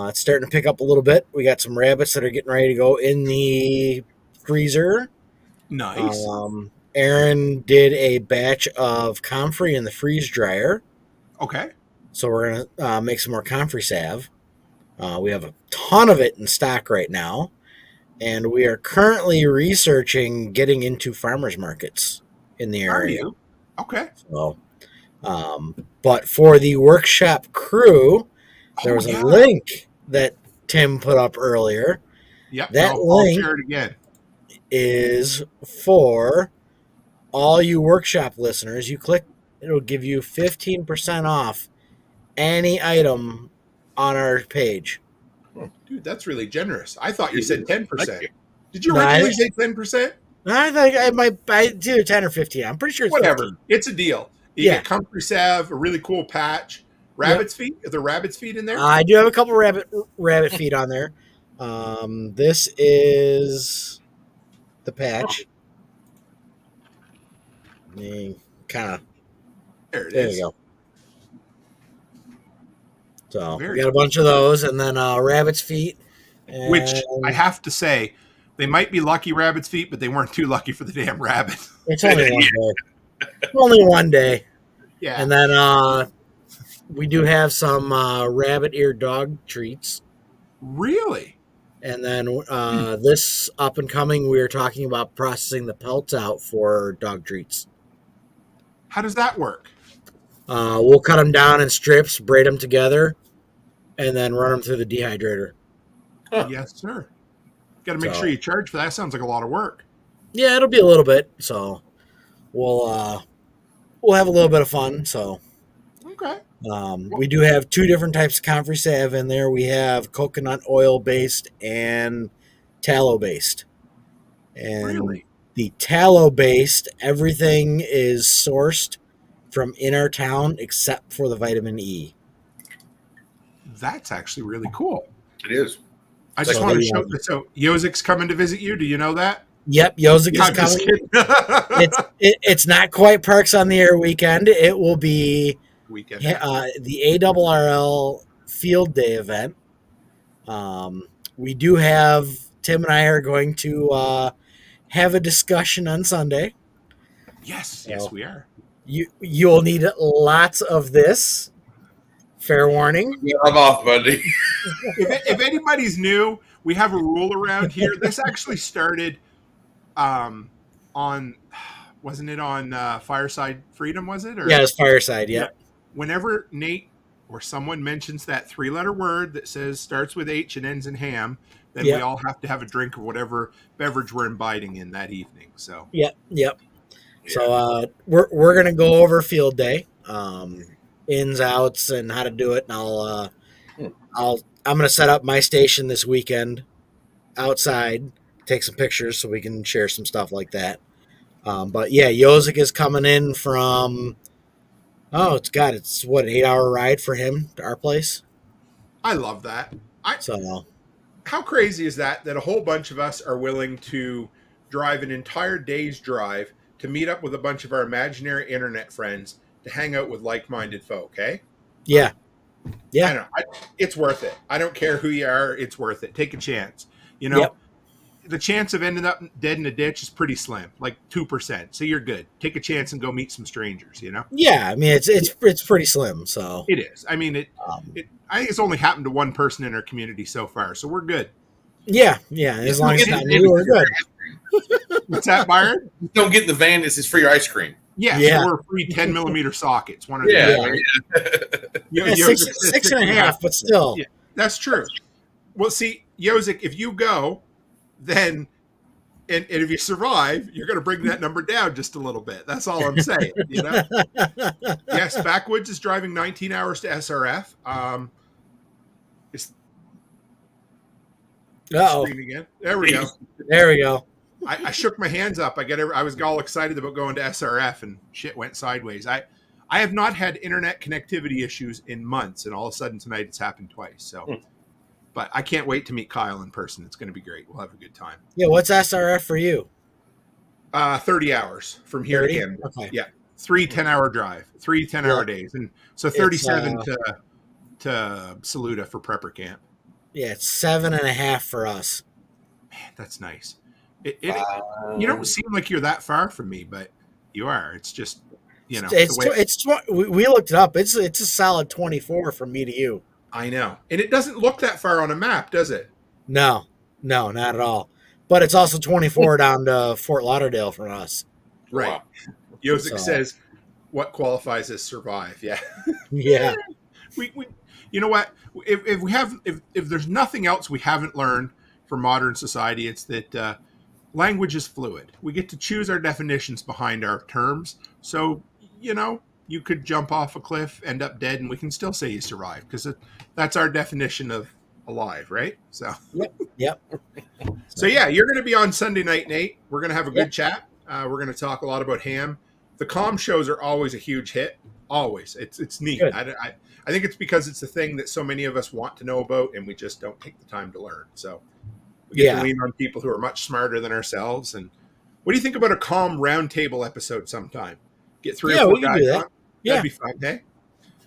It's starting to pick up a little bit. We got some rabbits that are getting ready to go in the freezer. Nice. Aaron did a batch of comfrey in the freeze dryer. Okay. So we're going to make some more comfrey salve. We have a ton of it in stock right now. And we are currently researching getting into farmers markets in the area. Are you? Okay. So, but for the workshop crew, there was a link that Tim put up earlier. Yep. That I'll link share it again. is for all you workshop listeners. You click, it'll give you 15% off any item on our page. Dude, that's really generous. I thought you said 10%. Thank you. Did you originally say 10%? I think it's either 10 or 15. I'm pretty sure it's Whatever. 15. It's a deal. You Yeah. get comfrey salve, a really cool patch. Rabbit's feet? Are there rabbit's feet in there? I do have a couple rabbit feet on there. This is the patch. Kind of. There There you go. So we Very got a bunch of those, and then rabbit's feet. Which I have to say, they might be lucky rabbit's feet, but they weren't too lucky for the damn rabbit. It's only one day. Only one day. Yeah. And then we do have some rabbit ear dog treats. Really? And then this up and coming, we are talking about processing the pelts out for dog treats. How does that work? We'll cut them down in strips, braid them together, and then run them through the dehydrator. Yes, sir. Got to make sure you charge for that. Sounds like a lot of work. Yeah, it'll be a little bit. So we'll have a little bit of fun. So okay. We do have two different types of comfrey salve in there. We have coconut oil based and tallow based. And really? The tallow based, everything is sourced from in our town except for the vitamin E. That's actually really cool. It is. I just want to show this. So U.S.A.'s coming to visit you. Do you know that? Yep, U.S.A. is coming. It's not quite Parks on the Air weekend. It will be weekend. The ARRL Field Day event. We do have Tim and I are going to have a discussion on Sunday. Yes, so yes, we are. You'll need lots of this. Fair warning. Yeah, I'm off Monday. if anybody's new, we have a rule around here. This actually started on, wasn't it on Fireside Freedom, was it? Or? Yeah, it's Fireside, yeah. Whenever Nate or someone mentions that 3-letter word that says starts with H and ends in ham, then we all have to have a drink of whatever beverage we're imbibing in that evening. So Yep. So we're gonna go over Field Day. Ins, outs, and how to do it. And I'm gonna set up my station this weekend outside, take some pictures so we can share some stuff like that. But yeah, U.S.A. is coming in from it's what, an 8-hour ride for him to our place. I love that. So how crazy is that a whole bunch of us are willing to drive an entire day's drive to meet up with a bunch of our imaginary internet friends to hang out with like-minded folk, eh? Yeah. I know. It's worth it. I don't care who you are. It's worth it. Take a chance. You know, the chance of ending up dead in a ditch is pretty slim, like 2%. So you're good. Take a chance and go meet some strangers, you know? Yeah. I mean, it's pretty slim. So it is. I mean, I think it's only happened to one person in our community so far. So we're good. Yeah. As long as it's not me, we're good. What's that, Byron? Don't get the van. This is free your ice cream. Yeah. Or free 10mm sockets. One or the other. Yeah. 6.5, but still. Yeah, that's true. Well, see, U.S.A., if you go, then, and if you survive, you're going to bring that number down just a little bit. That's all I'm saying. You know? Yes, Backwoods is driving 19 hours to SRF. Again. There we go. There we go. I shook my hands up. I was all excited about going to SRF, and shit went sideways. I have not had internet connectivity issues in months, and all of a sudden tonight it's happened twice. So, but I can't wait to meet Kyle in person. It's going to be great. We'll have a good time. Yeah, what's SRF for you? 30 hours from here 30? to Canada. Okay. Yeah, 3 10-hour drive, 3 10-hour days, and so 37 to Saluda for prepper camp. Yeah, it's 7.5 for us. Man, that's nice. You don't seem like you're that far from me, but you are. It's just, you know, we looked it up. It's a solid 24 from me to you. I know, and it doesn't look that far on a map, does it? No, not at all. But it's also 24 down to Fort Lauderdale for us. Right. Wow. U.S.A. says, "What qualifies as survive?" Yeah. Yeah. we you know what? If there's nothing else we haven't learned from modern society, it's that language is fluid. We get to choose our definitions behind our terms. So, you know, you could jump off a cliff, end up dead, and we can still say you survived because that's our definition of alive, right? So, Yep. so yeah, you're going to be on Sunday night, Nate. We're going to have a good chat. We're going to talk a lot about ham. The comm shows are always a huge hit. Always. It's neat. Good. I think it's because it's the thing that so many of us want to know about, and we just don't take the time to learn. So we get to lean on people who are much smarter than ourselves. And what do you think about a comm roundtable episode sometime? Get 3 or 4 we can guys do that. on. That'd be fun, hey?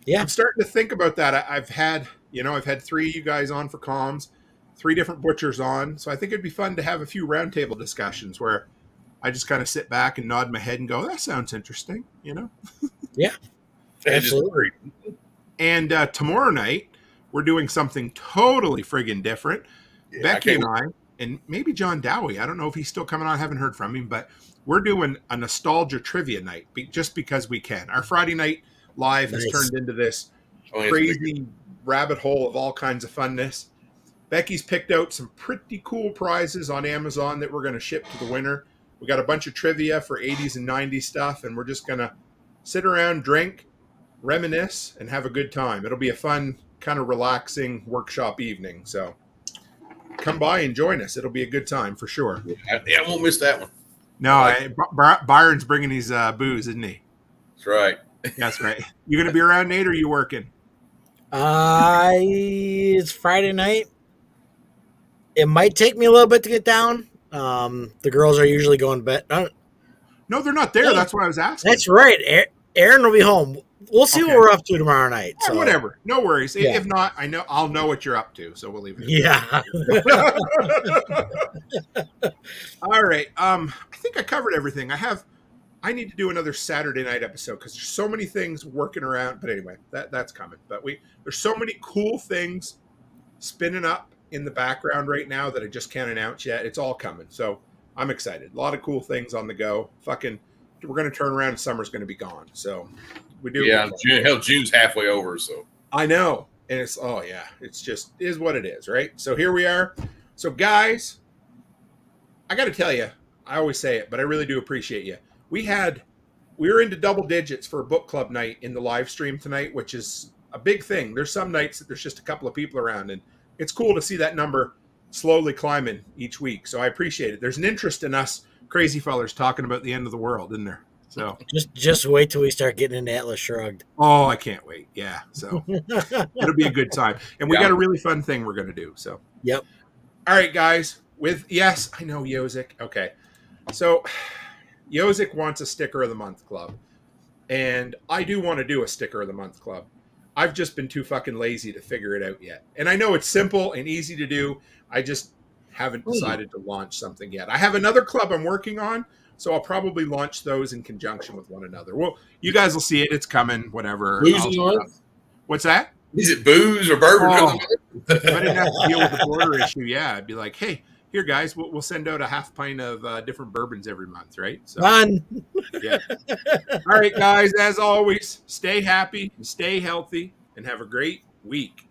Yeah. I'm starting to think about that. I've had 3 of you guys on for comms, 3 different butchers on. So I think it'd be fun to have a few roundtable discussions where I just kind of sit back and nod my head and go, that sounds interesting, Yeah. Absolutely. And tomorrow night, we're doing something totally friggin' different. Yeah, Becky and I, and maybe John Dowie, I don't know if he's still coming on, I haven't heard from him, but we're doing a nostalgia trivia night just because we can. Our Friday night live has turned into this crazy rabbit hole of all kinds of funness. Becky's picked out some pretty cool prizes on Amazon that we're going to ship to the winner. We got a bunch of trivia for 80s and 90s stuff, and we're just going to sit around, drink, reminisce, and have a good time. It'll be a fun, kind of relaxing workshop evening. So come by and join us. It'll be a good time for sure. I won't miss that one. No, Byron's bringing his booze, isn't he? That's right. That's right. You going to be around, Nate, or are you working? It's Friday night. It might take me a little bit to get down. The girls are usually going to bed. No, they're not there. Yeah. That's what I was asking. That's right. Aaron will be home. We'll see what we're up to tomorrow night. So. Whatever. No worries. Yeah. If not, I'll know what you're up to. So we'll leave it. Yeah. All right. I think I covered everything. I need to do another Saturday night episode because there's so many things working around. But anyway, that's coming. But there's so many cool things spinning up in the background right now that I just can't announce yet. It's all coming. So I'm excited. A lot of cool things on the go. We're going to turn around and summer's going to be gone. So we do. Yeah, June's halfway over. So I know. And it's just is what it is, right? So here we are. So guys, I got to tell you, I always say it, but I really do appreciate you. We were into double digits for a book club night in the live stream tonight, which is a big thing. There's some nights that there's just a couple of people around, and it's cool to see that number slowly climbing each week. So I appreciate it. There's an interest in us crazy fellers talking about the end of the world, isn't there? So just wait till we start getting into Atlas Shrugged. Oh, I can't wait. Yeah. So it'll be a good time. And we got a really fun thing we're going to do. So, yep. All right, guys. Yes, I know Yozik. Okay. So Yozik wants a sticker of the month club. And I do want to do a sticker of the month club. I've just been too fucking lazy to figure it out yet. And I know it's simple and easy to do. I just haven't decided to launch something yet. I have another club I'm working on, so I'll probably launch those in conjunction with one another. Well, you guys will see it. It's coming, whatever. What's that? Is it booze or bourbon? If I didn't have to deal with the border issue, I'd be like, hey, here, guys, we'll send out a half pint of different bourbons every month, right? So, fun. Yeah. All right, guys, as always, stay happy, stay healthy, and have a great week.